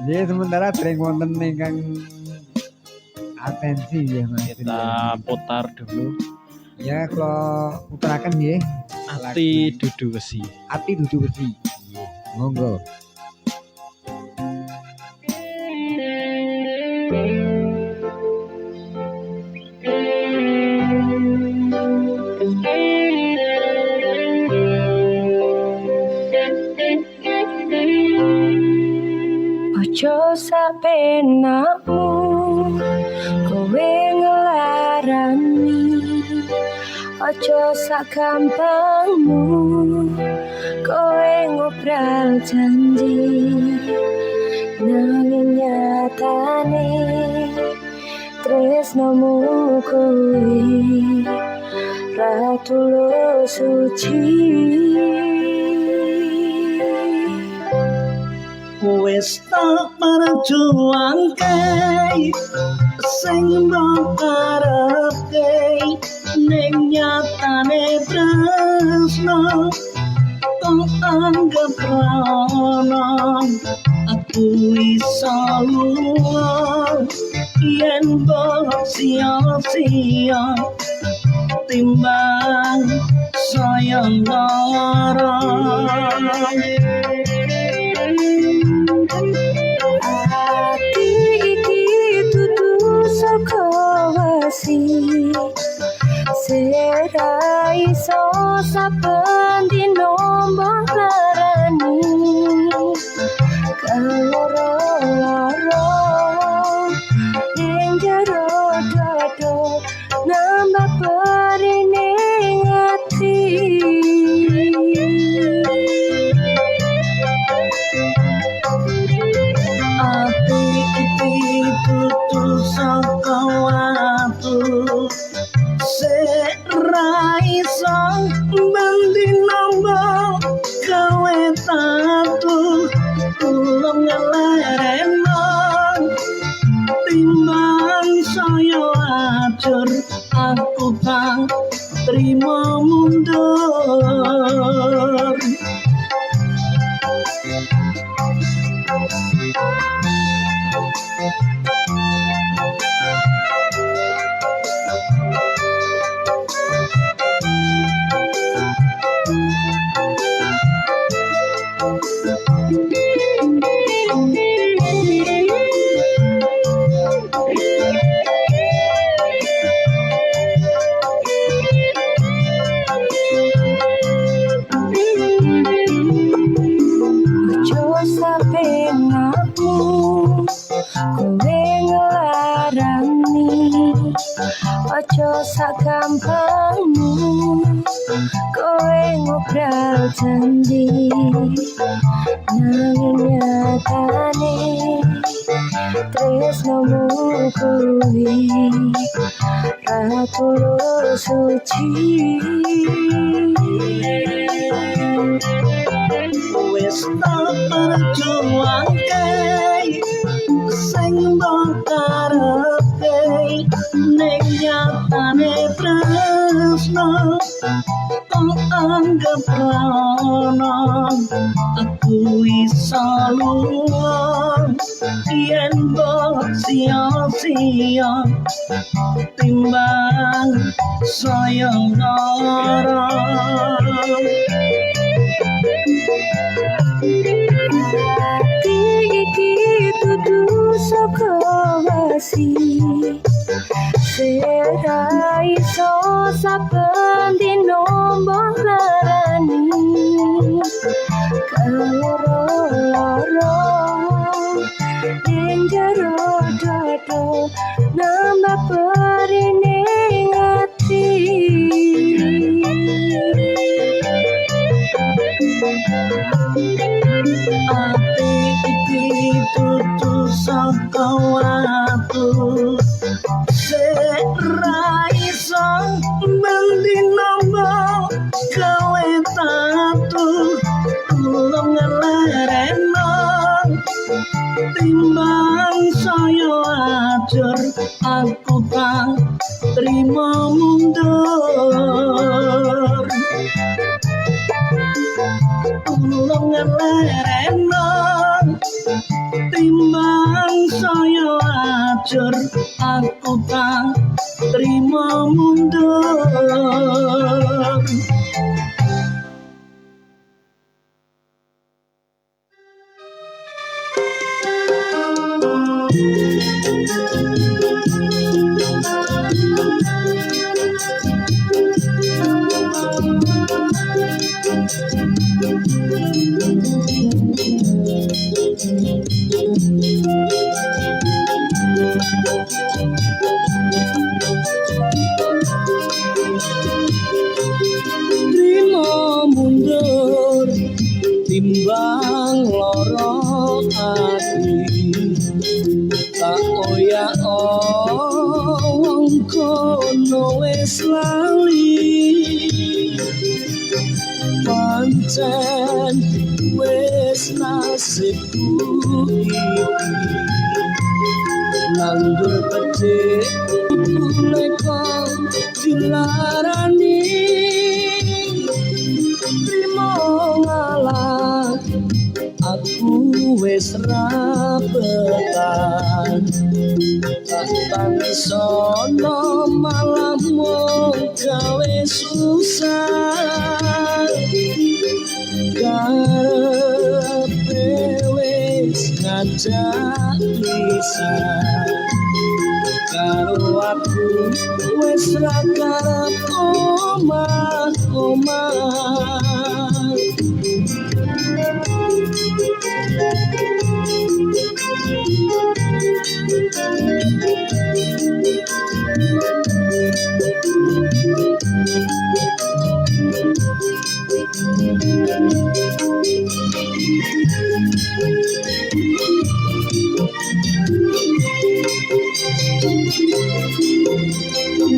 Jadi sementara sering wonten ingkang atensi ya Mas. Kita putar dulu. Ya kalau puteraken nggih. Ati dudu besi. Ati dudu besi. Nggih, monggo. Ojo sapenakmu kowe ngelarani, ojo sagampangmu kowe ngobrol janji, nanging nyatane tresnomu kowe ra tulus suci. Wis tak perjuangke sing mbok karepke ning nyatane tresno kok anggap rono aku iso lunga yen mbok sia-sia timbang sayang lara. Ati iki dudu saka wasi, sira iso saben dino mbok larani, kaloro-loro ning jero dada nambah perining ati. Ati iki dudu saka watu, sira iso bendina mbok gawe tatu, tulung ngelereno timbang saya ajur aku tak terima mundur. Ojo sapenakmu kowe ngelarani, ojo sagampangmu kowe ngobrol janji, nanging nyatane tresnomu kowe ra tulus suci. Wis tak perjuangke sing mbok karepke ning nyatane tresno kok anggap rono aku iso lunga yen mbok sia-sia timbang sayang lara. Ati iki dudu saka wasi, sira iso saben dino mbok larani, kaloro-loro ning jero dada nambah perining ati. Ati iki dudu saka watu, sira iso bendina mbok gawe tatu, tulung ngelereno timbang saya ajar aku tak terima mundur tulung ngelereno timbang saya ajar aku tak terima mundur. Terima mundur timbang loro ati tak oyak wong kono wis lali pancen wis nasibku iki nandur pedhe leko dilarani trimo ngalah aku wis rapetan tak tangisono malah mung gawe susah karepe wis ngajak pisah karo aku wis ra karep omah-omah.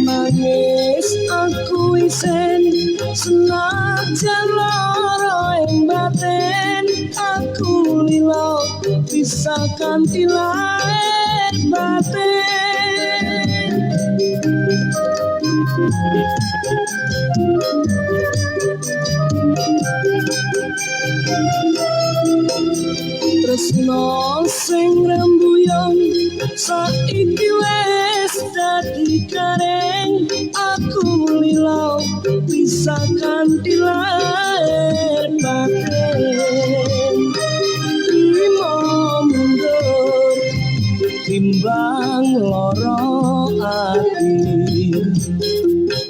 Nangis aku isen senajan lara ing batin aku lilo bisa kanthi lair batin tresno sing rembuyung saiki wis dadi kareng aku lilo bisa kanthi lair batin trimo mundur timbang loro ati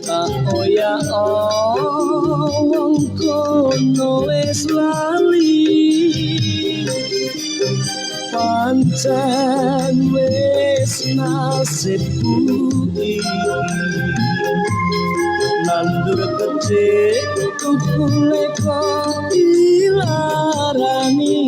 tak oyak wong kono wis lali pancen wis nasibku iki nandur pedhe tukule kok dilarani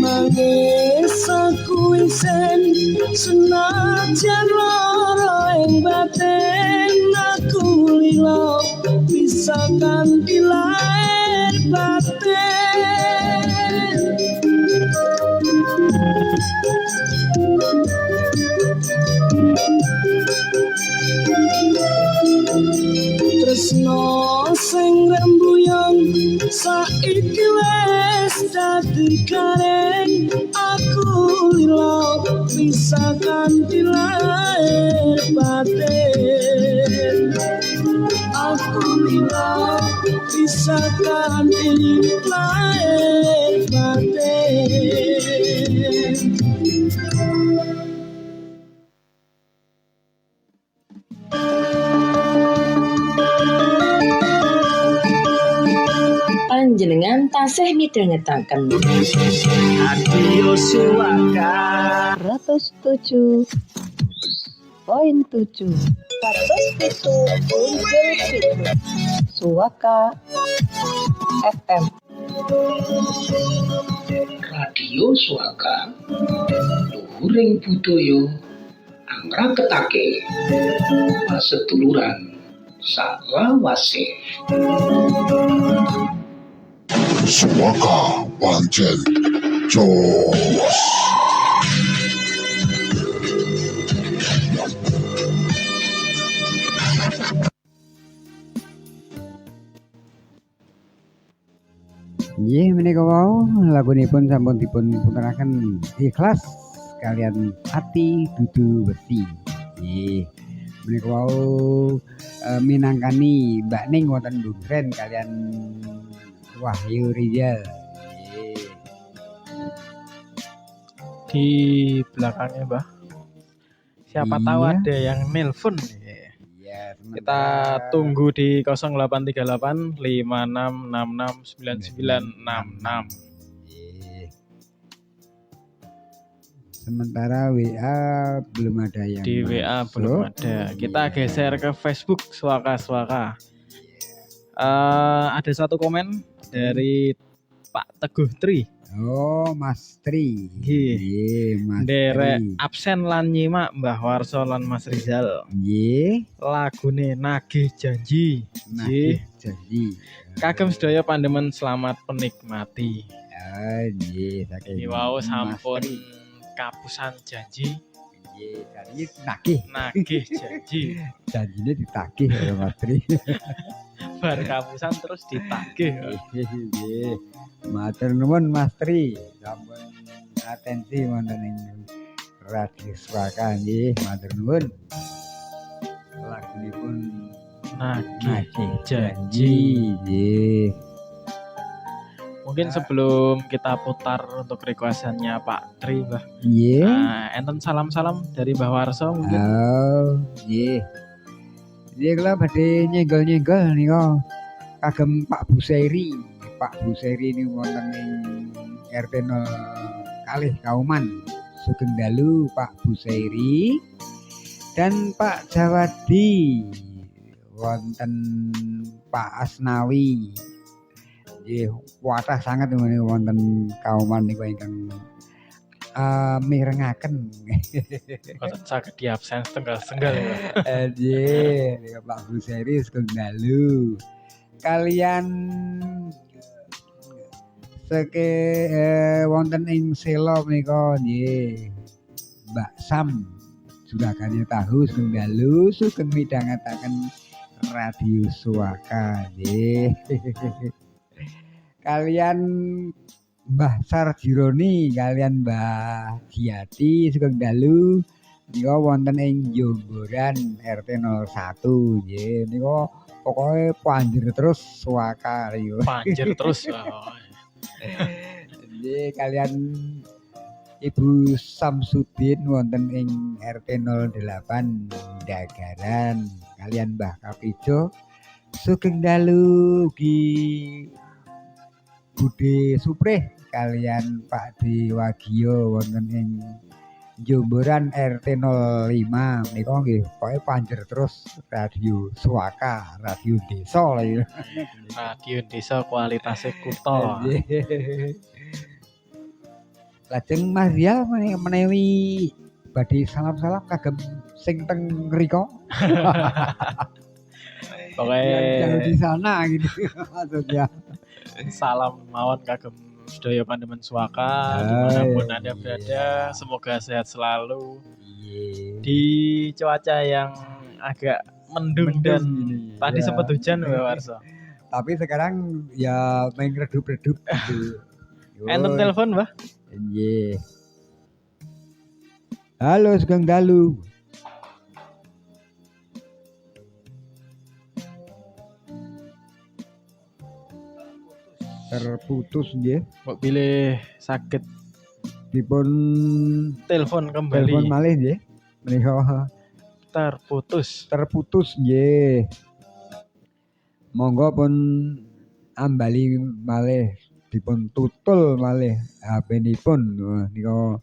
nangis aku isen senajan lara ing batin aku lilo bisa kanthi lair batin tresno sing rembuyung saiki wis dadi kareng aku lilo bisa kanthi lair batin aku lilo bisa kanthi lair batin. Panjenengan tasih midhangetaken Radio Suaka 107 Suaka FM. Radio Swaka luhuring budaya angraketake pasetuluran salawase. Suaka pancen jos. Nggih menika wau lagunipun sampun dipun puteraken ikhlas kalian ati dudu besi. Nggih menika wau minangkani Mbak Ning wonten Dungren kalian Wahyu Rizal. Nggih. Di belakangnya Mbah. Siapa tahu Iya. ada yang nelpon. Iya, Kita tunggu di 0838 5666 9966. Nggih. Sementara WA belum ada yang Di WA masuk. belum ada. Kita geser ke Facebook Swaka. Ada satu komen dari Pak Teguh Tri. Oh, Mas Tri. Nggih. Nggih, Mas Derek Tri. absen lan nyimak Mbah Warso lan Mas Rizal. Nggih, Lagune Nagih Janji. nagih janji. Kagem sedaya pandemen selamat penikmati. Nggih, saking Ini wau Mas sampun Tri. kapusan janji, Nggih, tadi nagih. nagih janji. Janjine ditagih karo Mas Tri. Bar kapusan terus ditagih. Nggih. Matur nuwun Mas Tri. Sampun atensi wonten ing Radio Swaka nggih, matur nuwun. Lagunipun Nagih nagih janji. Nggih. Mungkin sebelum kita putar untuk requestannya Pak Tri, Mbah. Nggih. Enten salam-salam dari Mbah Warso mungkin. Oh, nggih. Nggih kula badhe nyenggol-nyenggol nika kagem Pak Busairi. Pak Busairi ini wonten ing RT 0 kalih Kauman. Sugeng dalu Pak Busairi dan Pak Jawadi. Wonten Pak Asnawi. Nggih, kuatah sangat menika wonten Kauman niku ingkang mirengaken. Kok saged di absen setengah-setengah ya. Nggih, nika Pak Busairi sugeng dalu. Kalian wonten ing Selo menika nggih. Mbak Sam juragane tahu sugeng dalu sugeng midhangetaken Radio Swaka nggih. Kalian Mbah Sarjironi kalian Mbah Giati sugeng dalu nika wonten ing Jomboran RT 01 nggih. Nika pokoke panjer terus Swaka niku. Panjer terus. Oh. Nggih kalian Ibu Samsudin wonten ing RT 08 Dagaran kalian Mbah Kapijo sugeng dalu ugi Bude Suprih kalian Pak Dewagio wonten ing Jomboran RT 05 menika nggih pokoke panjer terus Radio Swaka, radio desa lha ya. Radio desa kualitasnya kutha. Lajeng Mas Ria menewi badhe salam-salam kagem sing teng mriko. Yang di Pokoknya sana gitu maksudnya. salam mawon kagem sedaya pandemen Swaka dimanapun Anda berada, semoga sehat selalu di cuaca yang agak mendung dan ini, tadi ya. sempat hujan Mbak Warso. Tapi sekarang ya main redup-redup gitu. Enten telepon Mbak? Nggih. Halo sugeng dalu. Terputus nggih. Mbok pilih sakit Dipun telepon telepon kembali. malih nggih. Menika Terputus. nggih. Monggo pun ambali malih dipun tutul malih HP-nipun. Wah, nika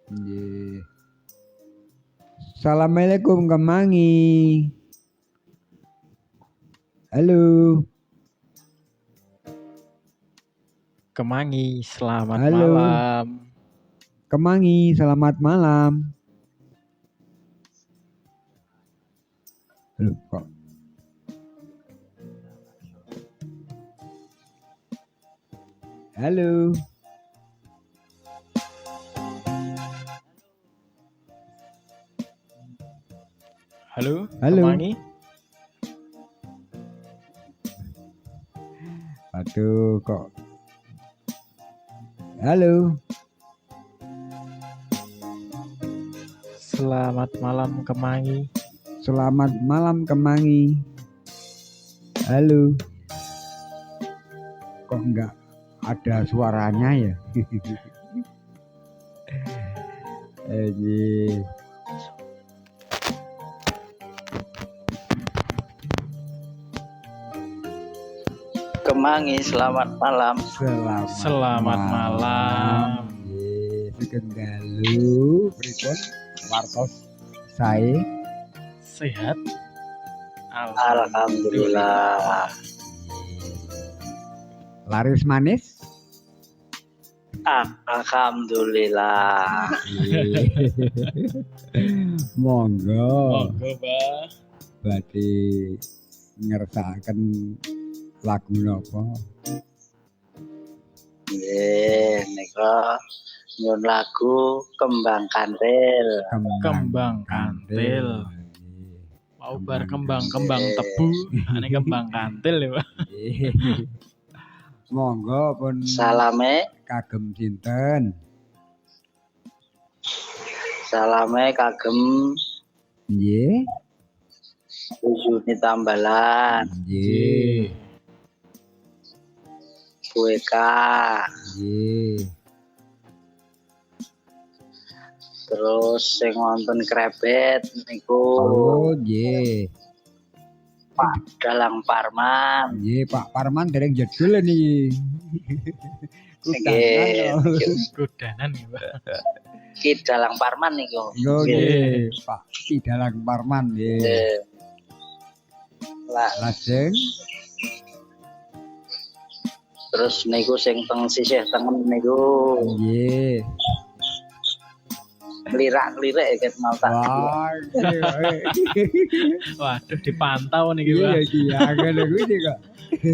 Nggih. Assalamualaikum Kemangi. Halo. Kemangi, selamat Halo. malam. Kemangi, selamat malam. Halo, kok. Halo. Halo, Halo. Kemangi. Aduh, kok. Halo. Selamat malam Kemangi. Selamat malam Kemangi. Halo. Kok enggak ada suaranya ya? Ini. Kemangi, selamat malam. Selamat malam. Nggih, sugeng dalu pripun wartos sae? Sehat? Alhamdulillah. Laris manis? Alhamdulillah. Monggo. Monggo, Mbak. Berarti ngersakaken lagu napa? Nggih, nika nyun lagu Kembang Kantil. Kembang kantil. Mau bar kembang tebu, ini kembang kantil ya, Pak. Monggo pun Salame, kagem sinten? salame kagem Nggih. Bujuni Tambalan, Nggih. Bueka, Nggih. terus sing wonten krebet niku Oh, nggih. Pak Dalang Parman. Nggih, Pak Parman dereng jedul niki. Nggih, Kudanan ya, Pak. Ki Dalang Parman niku. Yo nggih, Pak Ki Dalang Parman nggih. Nggih. Lah, Lajeng terus niku sing teng sisih tengen niku nggih. lirak-lirik ket mau tak. Wah, nggih. Waduh, dipantau nih, Iya, Pak. iki agak kuwi kok.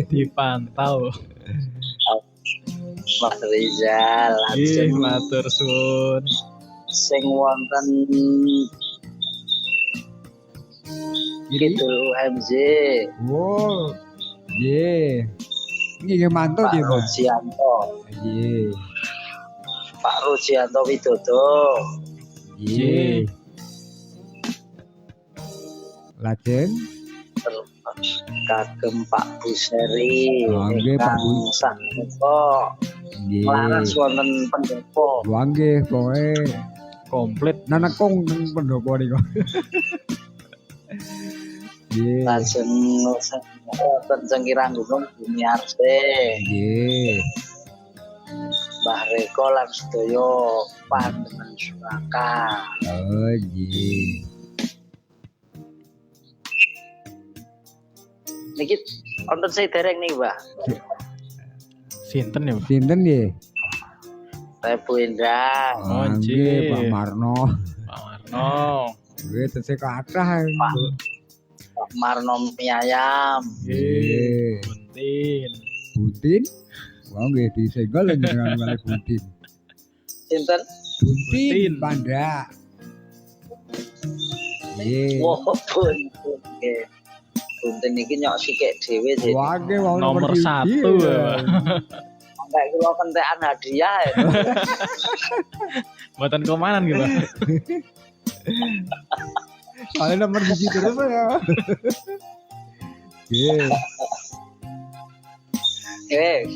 Dipantau. Mas Rizal, Ih, lajeng matur suwun. sing wonten Kidul UMJ, Wow. Nggih. Nggih mantu Pak nggih, Pak. Rujianto, Nggih. Pak Rujianto Widodo, Nggih. Lajeng terus kagem Pak Buseri, Oh, nggih, Pak Bu. Sahniko, nggih. laras wonten pendopo. Wah nggih, pokoke Komplit. nanekung nang pendopo niku. Nggih. Lajeng wonten Cengkirang Gunung Bumi Arse, Nggih. Mbah Reko lan sedaya pandemen Suraka. Oh, nggih. Niki wonten sedereng nih, Mbah. Sinten ya, Pak? Sinten nggih? Rebu Endang, Oh, nggih. nggih, Pak Marno. Pak Marno. Nggih, tesih kathah. Pak Marno Miayam, Nggih. Buntin. Buntin. Wah nggih disenggol dengan kali Buntin. sinten? Buntin Buntin. Panda. Nggih. Wah, Buntin. Nggih. Buntin iki nyok sikik dhewe jadi. Wah nggih wong Nomor siji. 1 ya, Pak. Sampai kula kentekan hadiah ya. Buatan komanan gitu, Pak. Soalnya nomor siji terus ya. Nggih.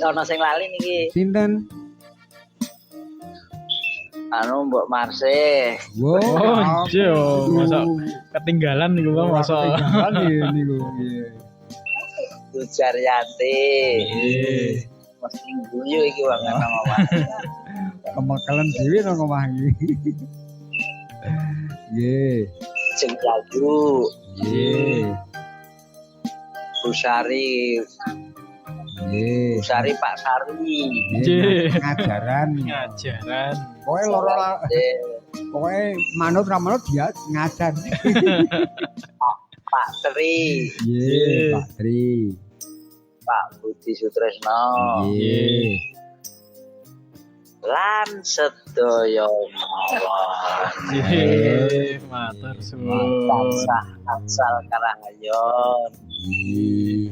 Ana sing lali niki. Sinten? Anu Mbok Marse. Wow. Oh, jo, masa ketinggalan nih, Bang, masa. Ketinggalan niku. Nggih. Bujar Yanti. Nggih. Mesti guyu iki wae nama Mas. Kemekelen dhewe nang omah iki. Nggih. Sing Jayu, Nggih. Busari, Nggih. Busari Pak Sari. Nggih. Ngajaran. Ngajaran. Pokoke loro pokoke manut ra manut dia ngajar. Pak Tri, Nggih, Pak Tri. Pak Budi Sutresno, Nggih. lan sedaya mawon. Nggih, matur suwun. Tansah Karangayon. Nggih.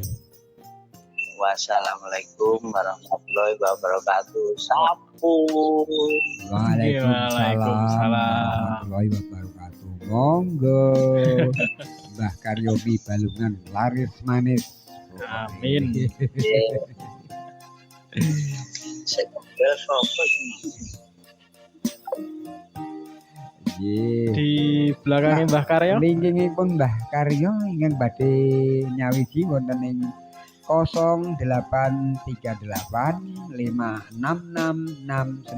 Wassalamualaikum warahmatullahi wabarakatuh. Sampun. Waalaikumsalam Waalaikumsalam. warahmatullahi wabarakatuh. Monggo. Mbah Karyomi Balungan laris manis. Amin. Sekondel sapa iki? Nggih. Di belakangnya Mbah Karyo. Lingkingipun Mbah Karyo ingkang badhe nyawiji wonten ing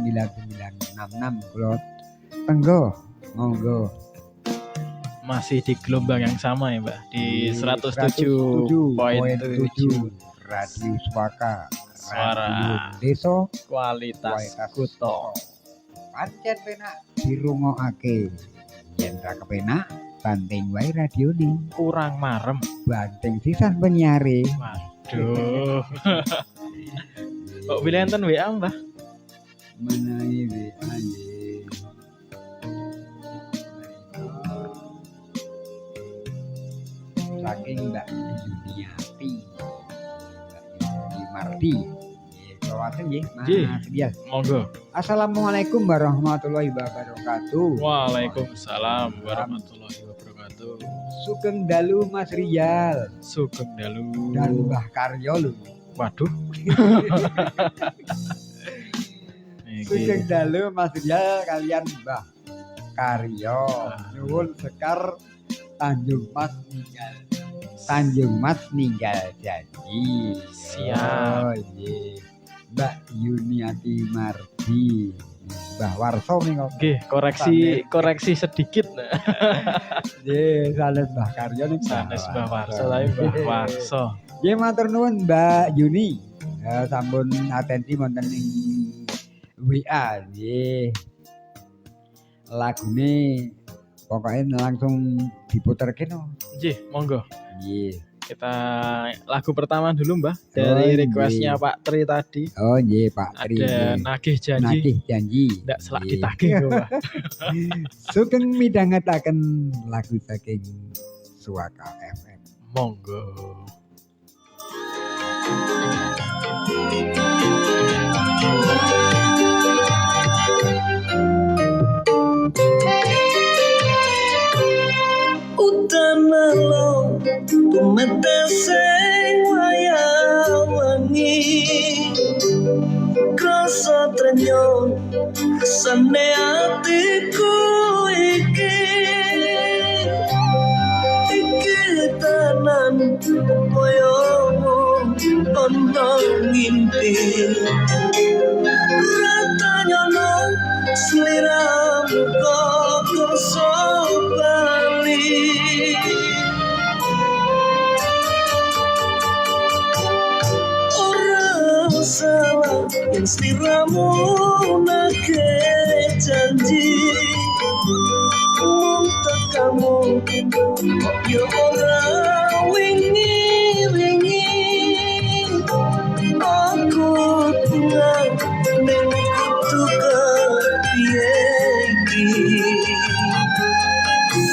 083856669966 kula tenggo monggo Masih di gelombang yang sama ya Mbak. Di 107.7 Radio Swaka Suara Radio Desa kualitas kuto. pancen penak dirungokake yen ra kepenak banting wae radione Kurang marem. banting sisan penyiare. Waduh. Kok pilih enten WA Mbah? Menawi WA nggih. Saking Mbak Yuniati. Mbak Yuni Mardi. Nggih, kawaten nggih, Nggih. Mas Dias. Monggo. Assalamualaikum warahmatullahi wabarakatuh. Waalaikumsalam warahmatullahi wabarakatuh. Sugeng dalu Mas Rial Sugeng dalu. dan Mbah Karyo lho. Waduh. Sugeng dalu Mas Rial kalian Mbah Karyo. Nuwun sekar Tanjung Mas ninggal janji. Siap. Oh, nggih. Mbak Yuniati Mardi. Mbah Warso ning kok. Oke, koreksi sedikit. Nggih, sanes Mbah Karyo ning Sanes Mbah Warso tapi Mbah Warso. Nggih matur nuwun Mbak Yuni. Sampun atenti wonten ing WA nggih. Lagune pokoknya langsung diputerke no. Nggih, monggo. Nggih. Kita lagu pertama dulu Mbah dari Oh, requestnya nggih. Pak Tri tadi. Oh nggih Pak Tri. Ada nagih janji. Nagih janji. Ndak selak Nggih. ditagih kok, Mbah. Sugeng midhangetaken lagu saking Suaka FM. Monggo. Utanalo tumeteseng wayawangi krasa trenyo sane atiku iki tenan koyomu ono ngimpi ratanya no sliramu kok kersa bali orang salah yang sliramu nake janji untuk kamu yo ora wingi aku pulang ning kutu kepiye iki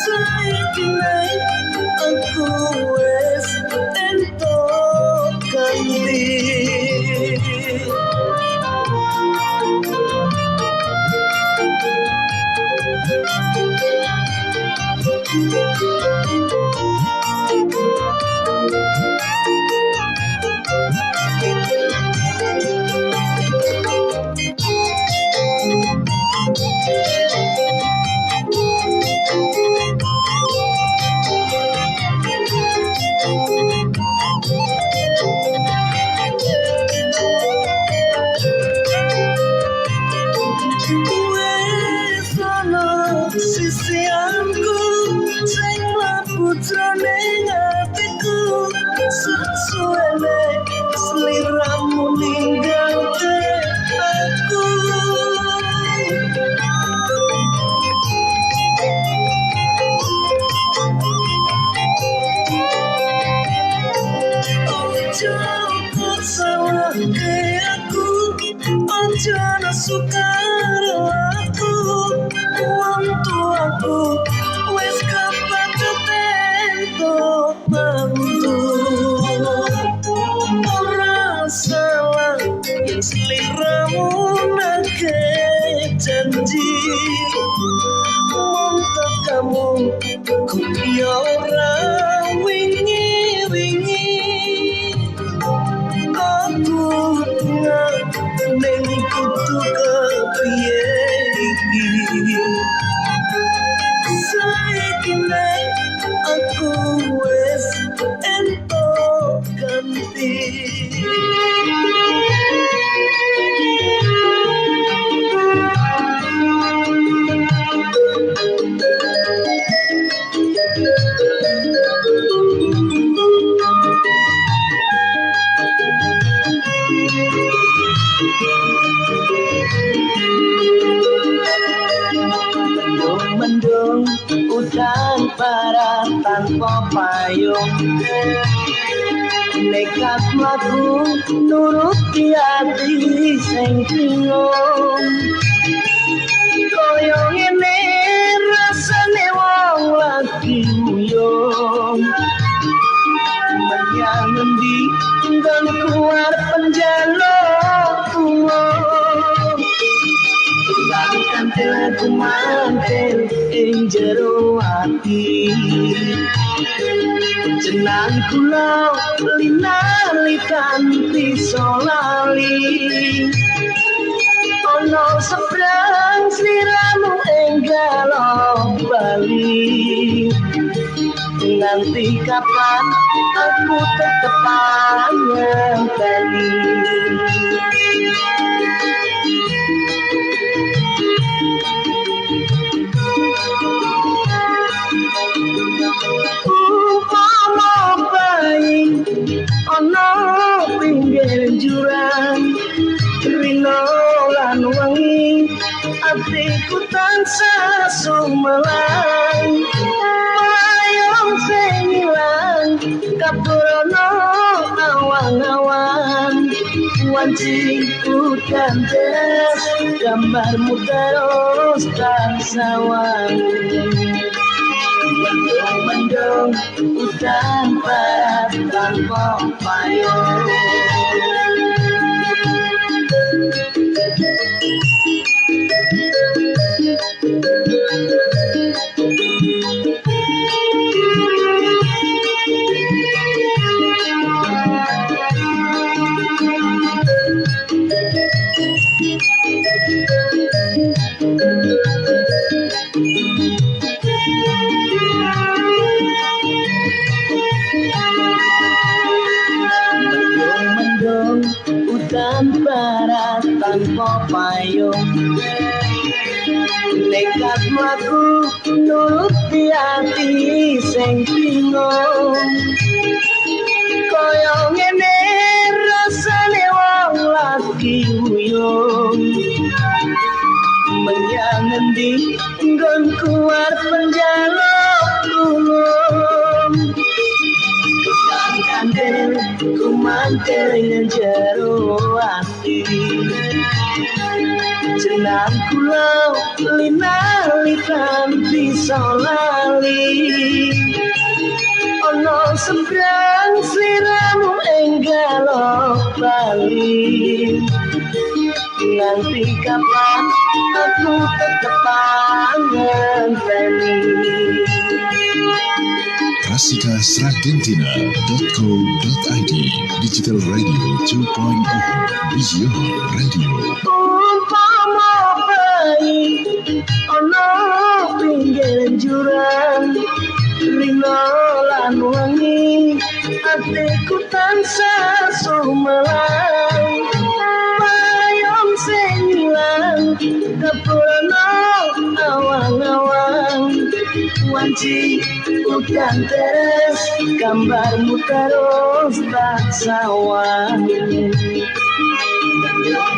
saiki aku wis entuk ganti jroning atiku sesuwene sliramu ninggalke aku. Ojo kok salahke aku, ojo suka aku, wong tuaku wis kepatuten kok bantu. Ora salah yen sliramu nagih janji, wong tekamu ku yo ora wingi-wingi. Aku ning kudu kepiye iki, saiki nek aku wis entuk ganti. Mendung udan para tanpa payung, nekat mlaku nuruti ati sing bingung. Koyo ngene rasane wong lagi uyung, menyang endi nggon kuar penjaluk tulung. Bahkan aku mantel ing jero ati, jeneng kula linali tanpa solali. Ono sebrang sliramu enggal bali, nanti kapan aku tetep ngenteni. Umpama bayi ana pinggir jurang, rino lan wengi atiku tansah sumelang. Payung sing ilang kapurono awang-awang, wanci udan deras gambarmu terus tak sawang. Mendung udan barat tanpa payung. Udan barat tanpa payung, nekat mlaku nuruti ati sing bingung. Koyo ngene rasane wong lagi uyung, menyang endi nggon kuar penjaluk tulung. Kandel ku mantel ing jero ati, jeneng kula linali tanpa solali. Ono sembrang sliramu enggal bali, nanti kapan aku tetep ngenteni. Rasika.argentina.co.id Digital Radio 2.0 Beyond Radio. Umpama bayi ono pinggir jurang, rino lan wengi atiku tansah sumelang. Payung sing ilang kapurono awang-awang, wanci udan teres gambarmu terus tak sawang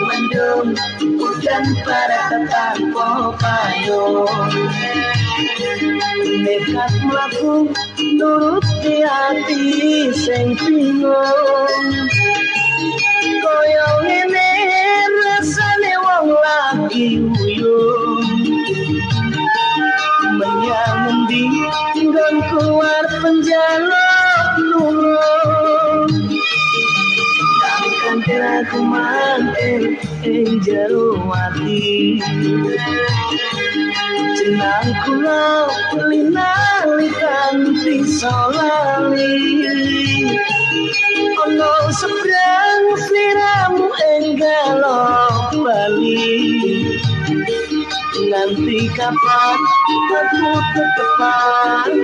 mendung udan pada tanpa payung nekat mlaku nuruti hati sing bingung koyo ngene rasane wong lagi uyung menyang endi nggonku arep penjaluk nulung kan aku mantel ing jero ati jenang kula linali kanthi solali ono sebrang sliramu enggalo bali nanti kapan aku ketepan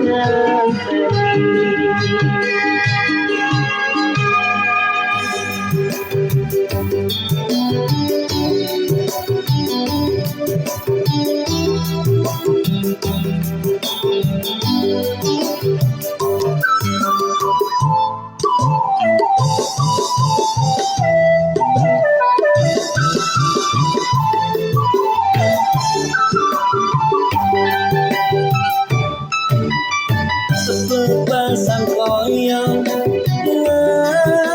sepasang koyong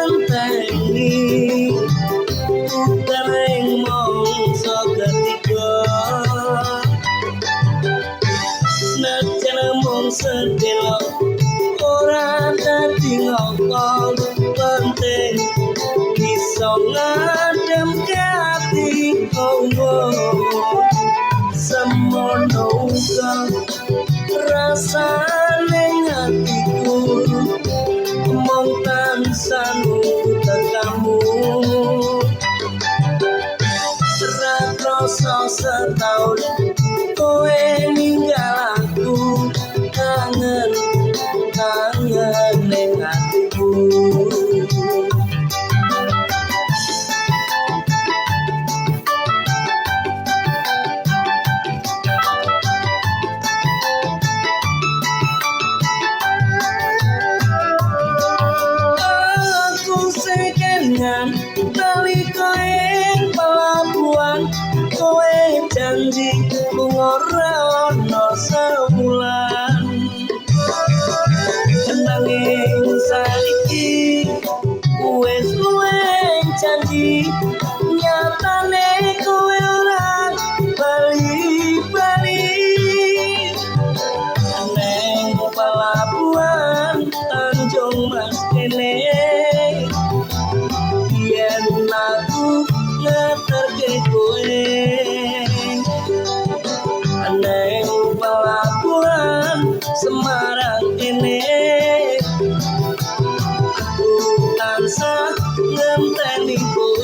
ngenteni utering mongso ketiga najan mung sedelo ora dadi ngokol penting iso ngademke ati kowe semono uga rasane hatiku mong tansah tekamu rasa setahun kowe ninggal aku kangen ning hatiku nalika ing pelabuhan kowe janji mung ora ana sewulan nanging saiki wis luwih janji nyatane kowe ora bali-bali nang pelabuhan Tanjung Mas kene aku ngeterke kowe neng pelabuhan Semarang ini aku tansah ngenteni kowe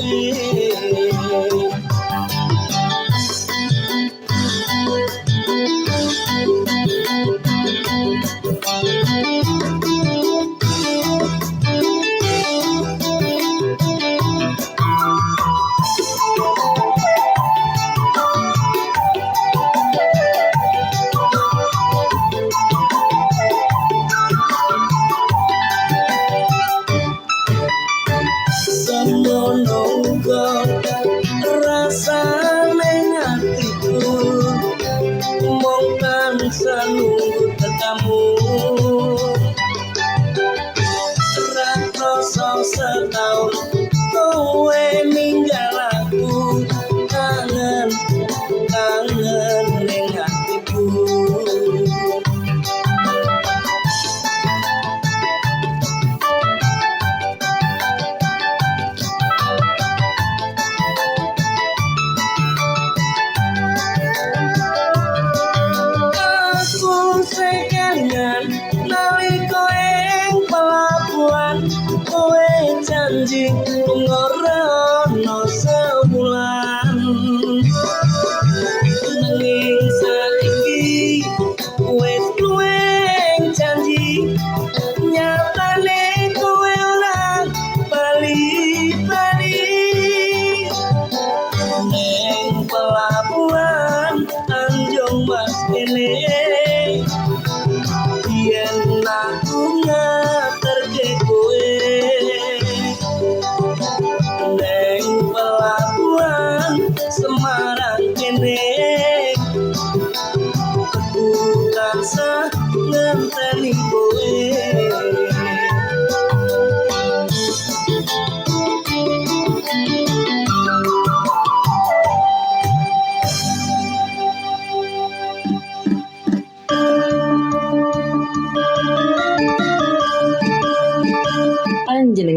setahun kowe ninggal aku kangen ning hatiku aku sekengan nalika ing pelabuhan kowe janji mung ora ana sewulan nanging saiki wis luwih janji nyatane kowe ora bali-bali nang pelabuhan Tanjung Mas kene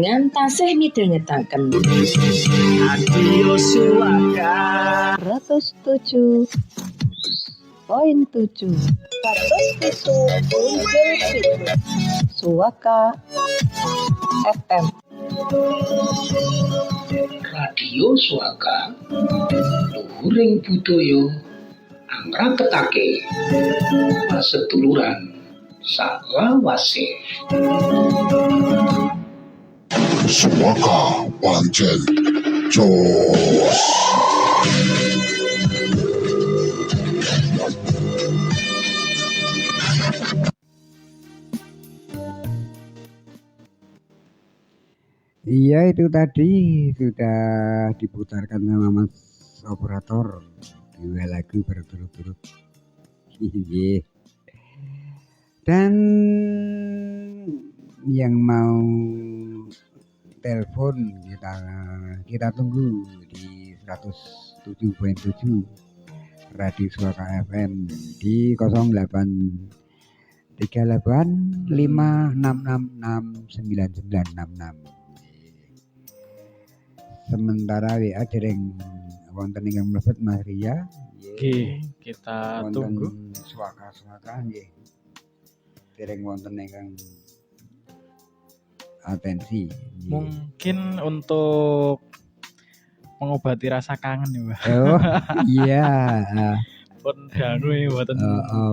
Panjenengan tasih midhangetaken Radio Suaka 107.7 Suaka FM. Radio Suaka luhuring budaya angraketake paseduluran salawase. Suaka pancen jos. Iya, itu tadi sudah diputarkan sama Mas Operator 2 lagu berturut-turut. Iya. Dan yang mau telepon kita tunggu di 107.7 Radio Suaka FM di 0838 5666 9966. Sementara WA dereng wonten ingkang mlebet Mas Ria. Oke, kita tunggu. Suaka-suaka nggih. Dereng wonten ingkang atensi. Mungkin untuk mengobati rasa kangen ya, Mbak. Oh, iya. Pun dangu ya mboten.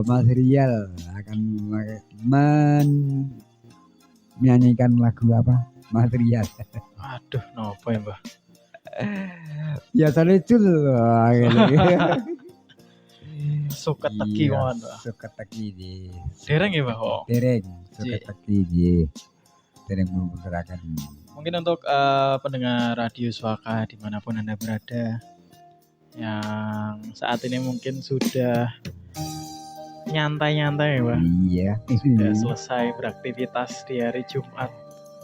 Mas Rial akan menyanyikan lagu apa? Mas Rial. Aduh, nopo ya, Mbak? Biasanya cul. Suket teki mohon, Mbak. Suket teki di. Dereng ya, Mbak? Oh. Dereng, suket teki di. Dereng membicarakan. Mungkin untuk pendengar Radio Suaka dimanapun Anda berada yang saat ini mungkin sudah nyantai-nyantai ya, Mbak. Iya. Sudah selesai beraktivitas di hari Jumat.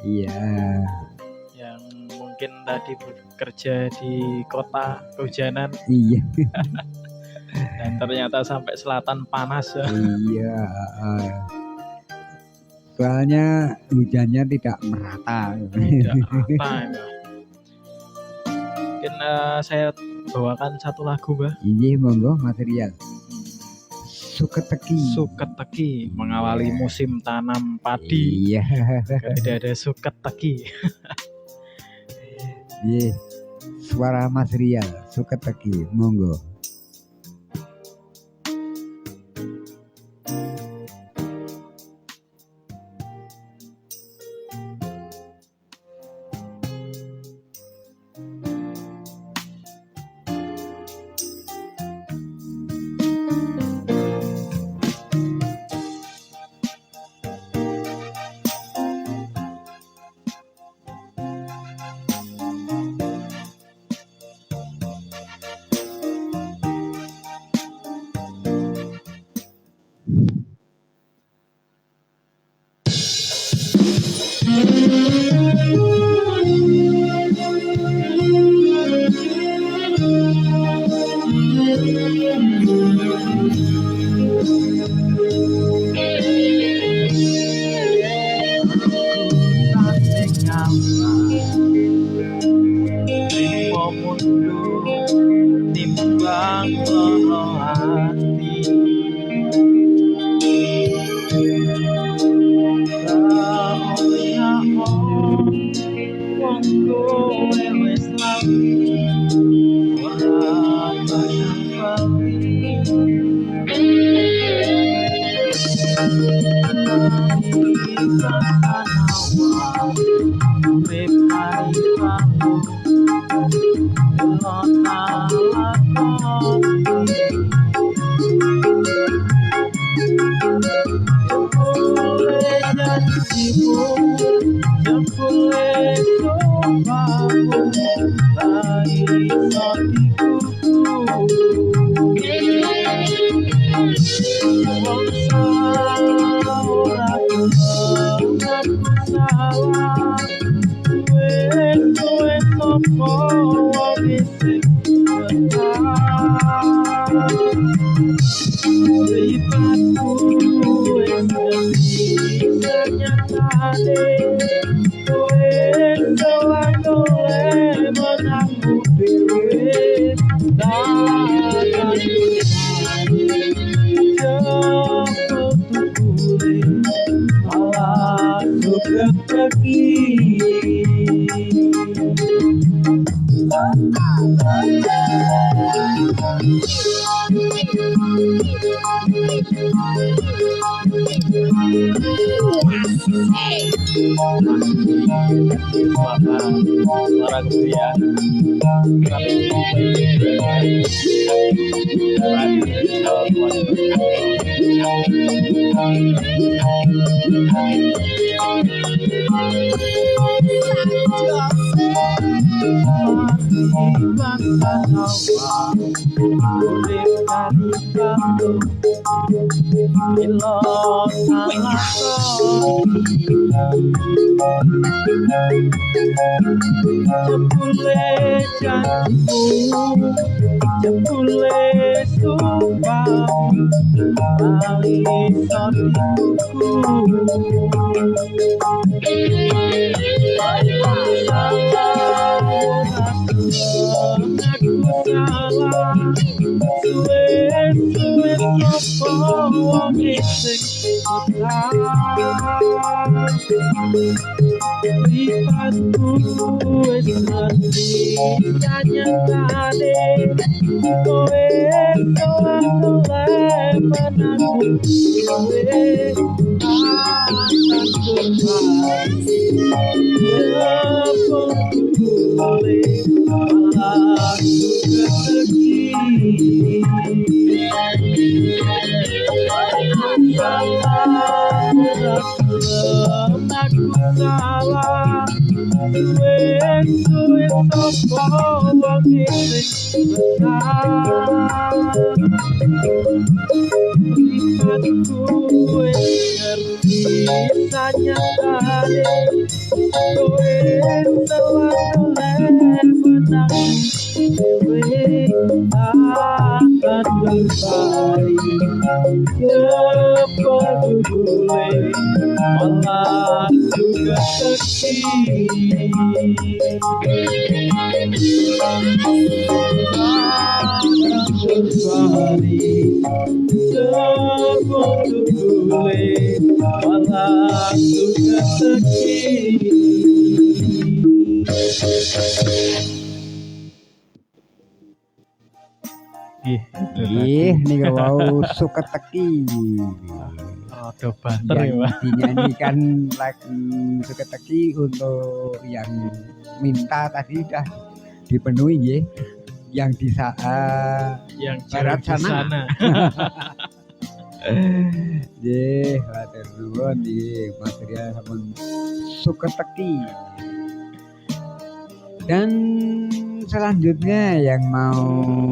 Iya. Yang mungkin tadi bekerja di kota kehujanan. Iya. Dan ternyata sampai selatan panas ya. Iya. Soalnya hujannya tidak merata. Tidak rata ya. Mungkin saya bawakan satu lagu, Mbak. Iya, monggo material. Suket teki mengawali musim tanam padi. Iya. Tidak ada suket teki. Iya. Suara Mas Rial, suket teki, monggo. teki. Suara kemudian Jebule janjimu, jebule sumpah, lali sodiku. Aku salah, suwe-suwe sopo wong sing Lihatku wis ngerti nyatane kowe soal menangku kowe akan kembali boleh malah rezeki aku salah suwe sopo wong sing lihatku wis ngerti sanyatane kowe selalu menang kowe akan kembali boleh malah juga rezeki. Kembali boleh malah juga rezeki. Ih, nih wow suka teki. Rodo banter ya, Yang Pak. dinyanyikan lagu suka teki untuk yang minta tadi udah dipenuhi ya. Yang di saat Yang barat jauh di sana. Matur nuwun nggih material sampun suka teki. Dan selanjutnya yang mau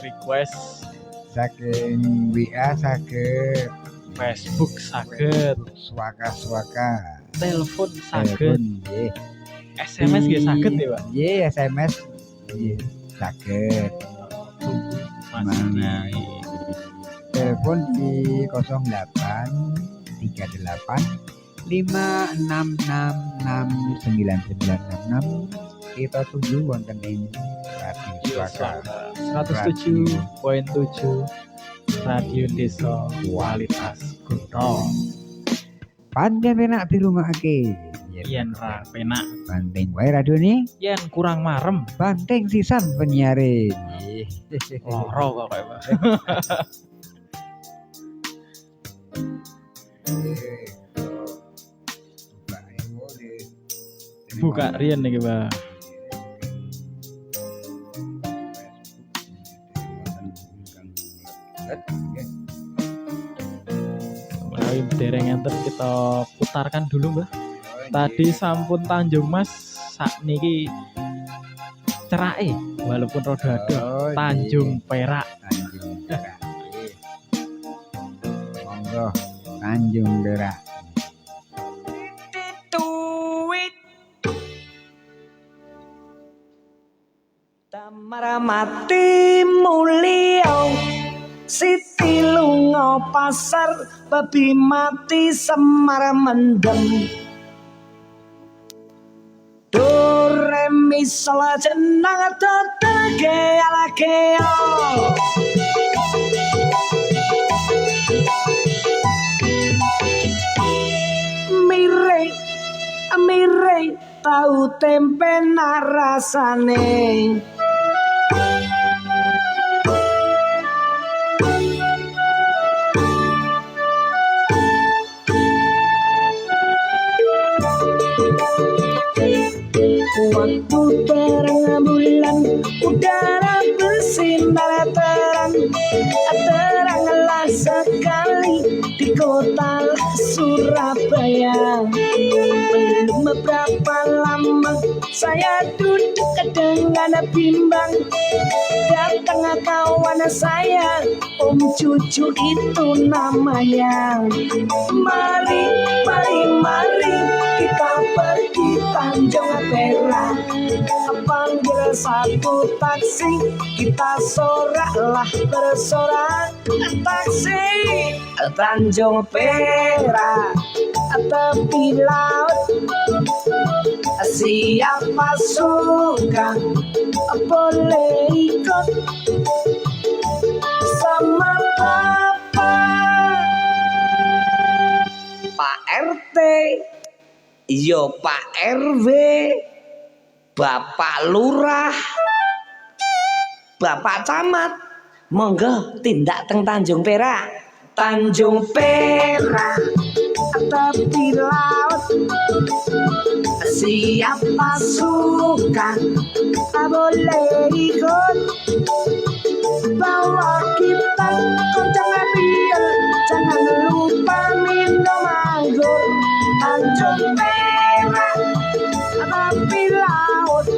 request saking WA saged, Facebook saged, swaka telepon saged, telepon nggih. SMS nggih saged ya, Pak. Nggih, SMS nggih saged. Masih Telepon di 0838 5666966. Kita tunggu wonten ing Radio Swaka 107.7 Radio Desa Kualitas Kutha. Pancen penak dirungokke. Yen ra penak, Banting wae radione, yen kurang marem, banting sisan penyiare. Nggih. loro kok kayak Pak. Buka riyen nih, Pak. Menawi dereng enten kita putarkan dulu, Mbah. Tadi sampun Tanjung Mas sakniki cerake walaupun rada aduk Tanjung Perak. Tanjung Perak. Monggo Tanjung Perak. Tamara mati mulia Siti lunga pasar babi mati Semar mendem Do re mi sol jeneng tetege alakeo Mirip tempe narasane. Waktu terang bulan, udara bersinar terang, teranglah sekali di kota Surabaya. Belum berapa lama saya duduk dengan bimbang, datang kawan saya, Om Cucu itu namanya. Mari, mari, mari kita pergi Tanjung Perak, panggil satu taksi, kita soraklah bersorak. Taksi Tanjung Perak, tepi laut, siapa suka boleh ikut sama Bapak. Pak RT, yo Pak RW, Bapak Lurah, Bapak Camat, monggo tindak teng Tanjung Perak. Tanjung Perak, tepi laut, siapa suka boleh ikut, bawa kita koncang ambil, jangan lupa minum anggur. Tanjung Perak, tepi laut,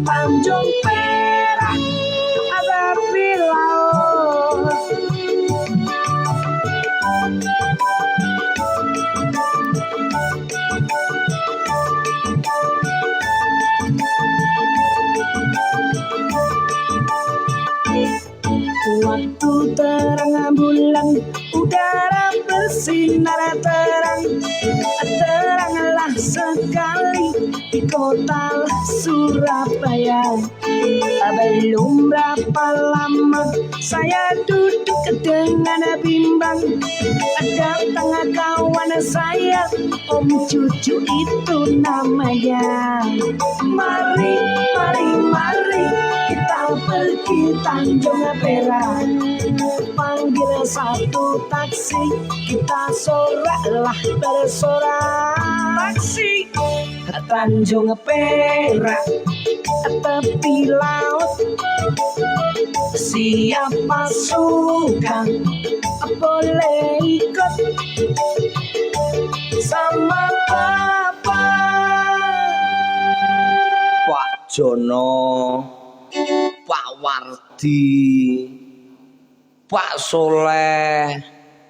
Tanjung Perak, tepi laut. Waktu terang bulan, udara bersinar terang, teranglah sekali di kota Surabaya. Belum berapa lama saya duduk dengan bimbang, datang kawan saya, Om Cucu itu namanya. Mari, mari, mari kita pergi Tanjung Perak, panggil satu taksi, kita soraklah bersorak. Taksi Tanjung Perak, tepi laut, siapa suka boleh ikut sama Bapak. Pak Jono, Pak Wardi, Pak Soleh,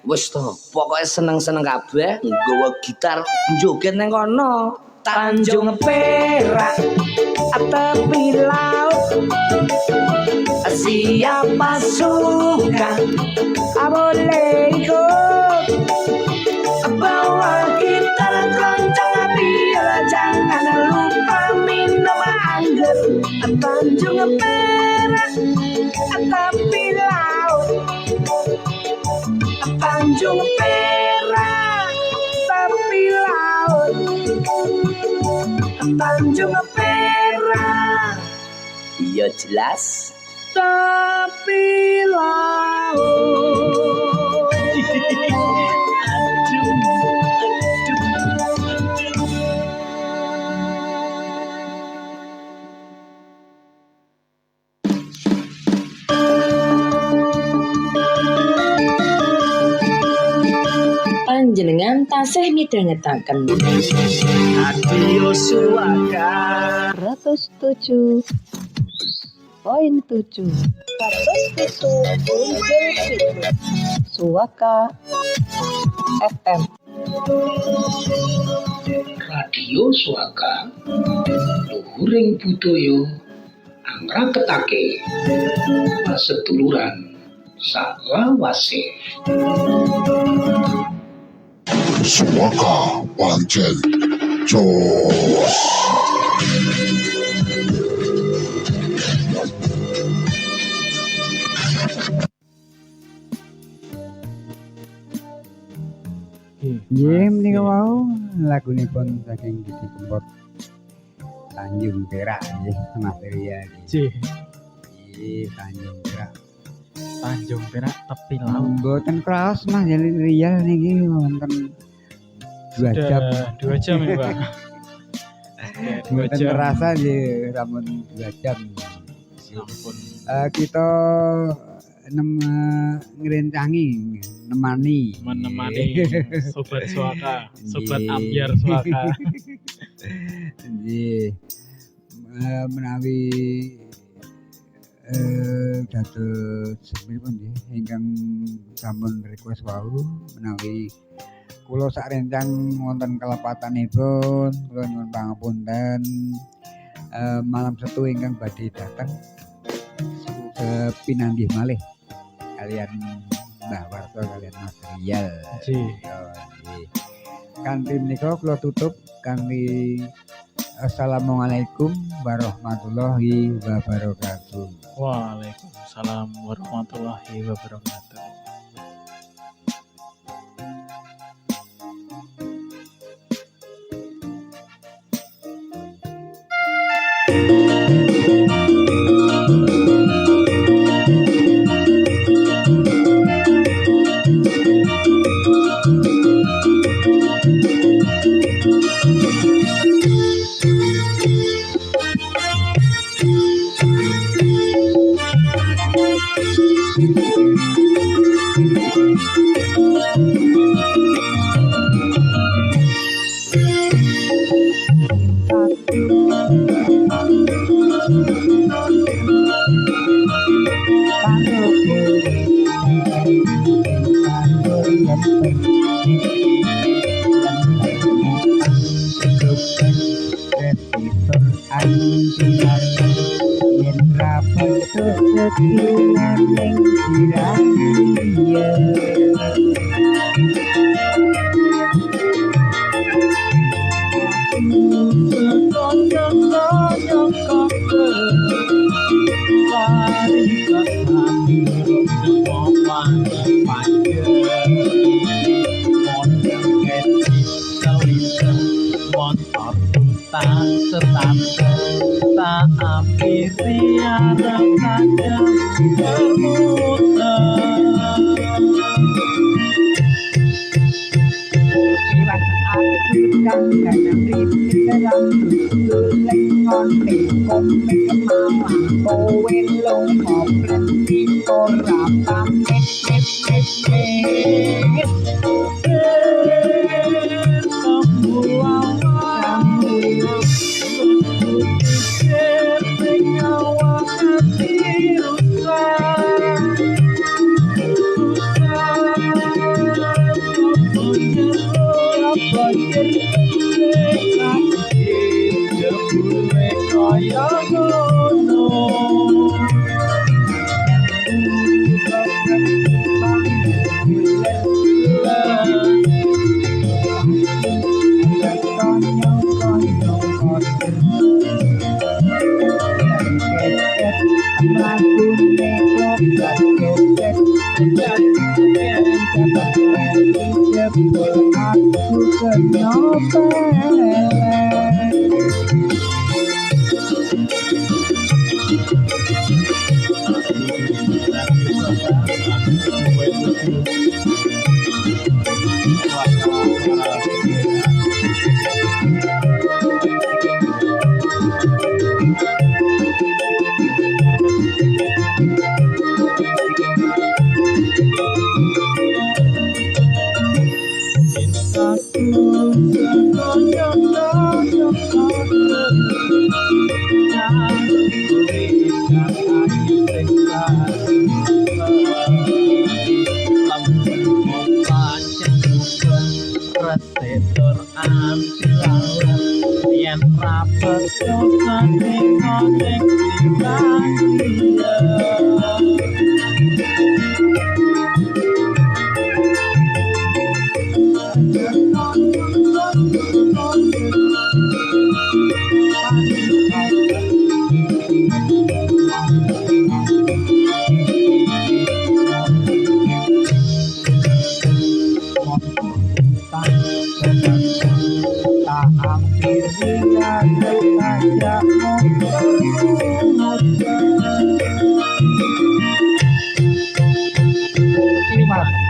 wis to, pokoknya seneng-seneng kabeh nggawa gitar joget nang kono. Tanjung Perak, tepi laut, siapa suka boleh ikut, bawa gitar kencang ambil, jangan lupa minum anggur. Tanjung Perak, tepi laut, Tanjung Perak, tepi laut, Tanjung Perak, ya jelas tepi laut. Panjenengan tasih midhangetaken Radio Suaka 107.7 Suaka FM. Radio Suaka, luhuring budaya angraketake paseduluran salawase. Suaka pancen jos. Nggih menika wau lagunipun saking Didi Kempot Tanjung Perak nggih Mas Ria. Nggih. Nggih Tanjung Perak. Tanjung Perak tepi laut. Mboten kraos Mas Ria niki wonten 2 jam. 2 jam ya, Pak. Oke, 2 Mboten jam. terasa nggih ramun 2 jam. Ampun. Kita ngrencangi nemani sobat suaka, sobat Nggih. ambiar suaka. Nggih. Menawi dados sepundi nggih ingkang sampun request wau menawi kula sak rencang wonten kelepatanipun kula nyuwun pangapunten malam Setu ingkang badhe dateng pinanggih malih kalian Mbah Warto kalian Mas Rial. Nggih. Nggih. Kanthi menika kula tutup kanthi assalamualaikum warahmatullahi wabarakatuh. Waalaikumsalam warahmatullahi wabarakatuh.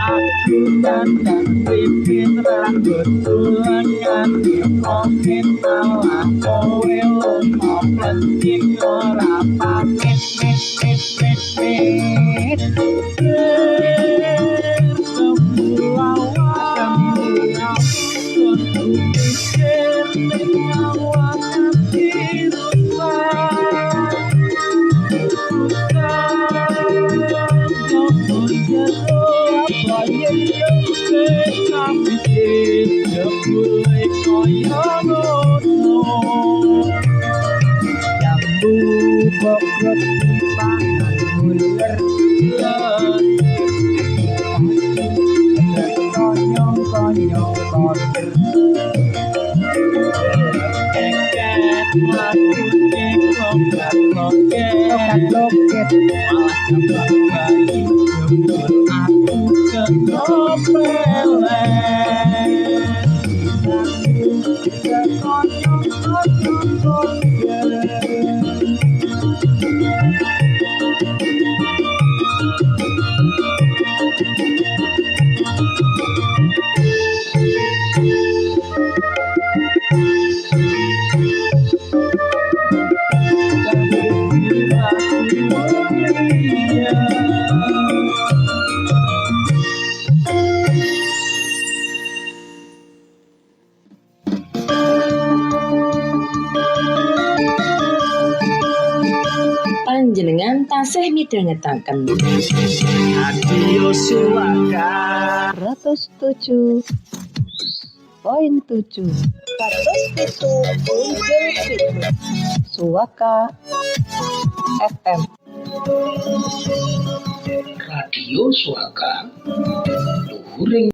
Aku dandan pipin rambut tulangan komen malah kowe lunga penting ora pamit Bokret dipangan uler konyong-konyong kotor Keket lakuke loket malah jambak bayi jemput aku ke Panjenengan tasih midhangetaken Radio Suaka 107.7 Suaka FM. Radio Suaka luhuring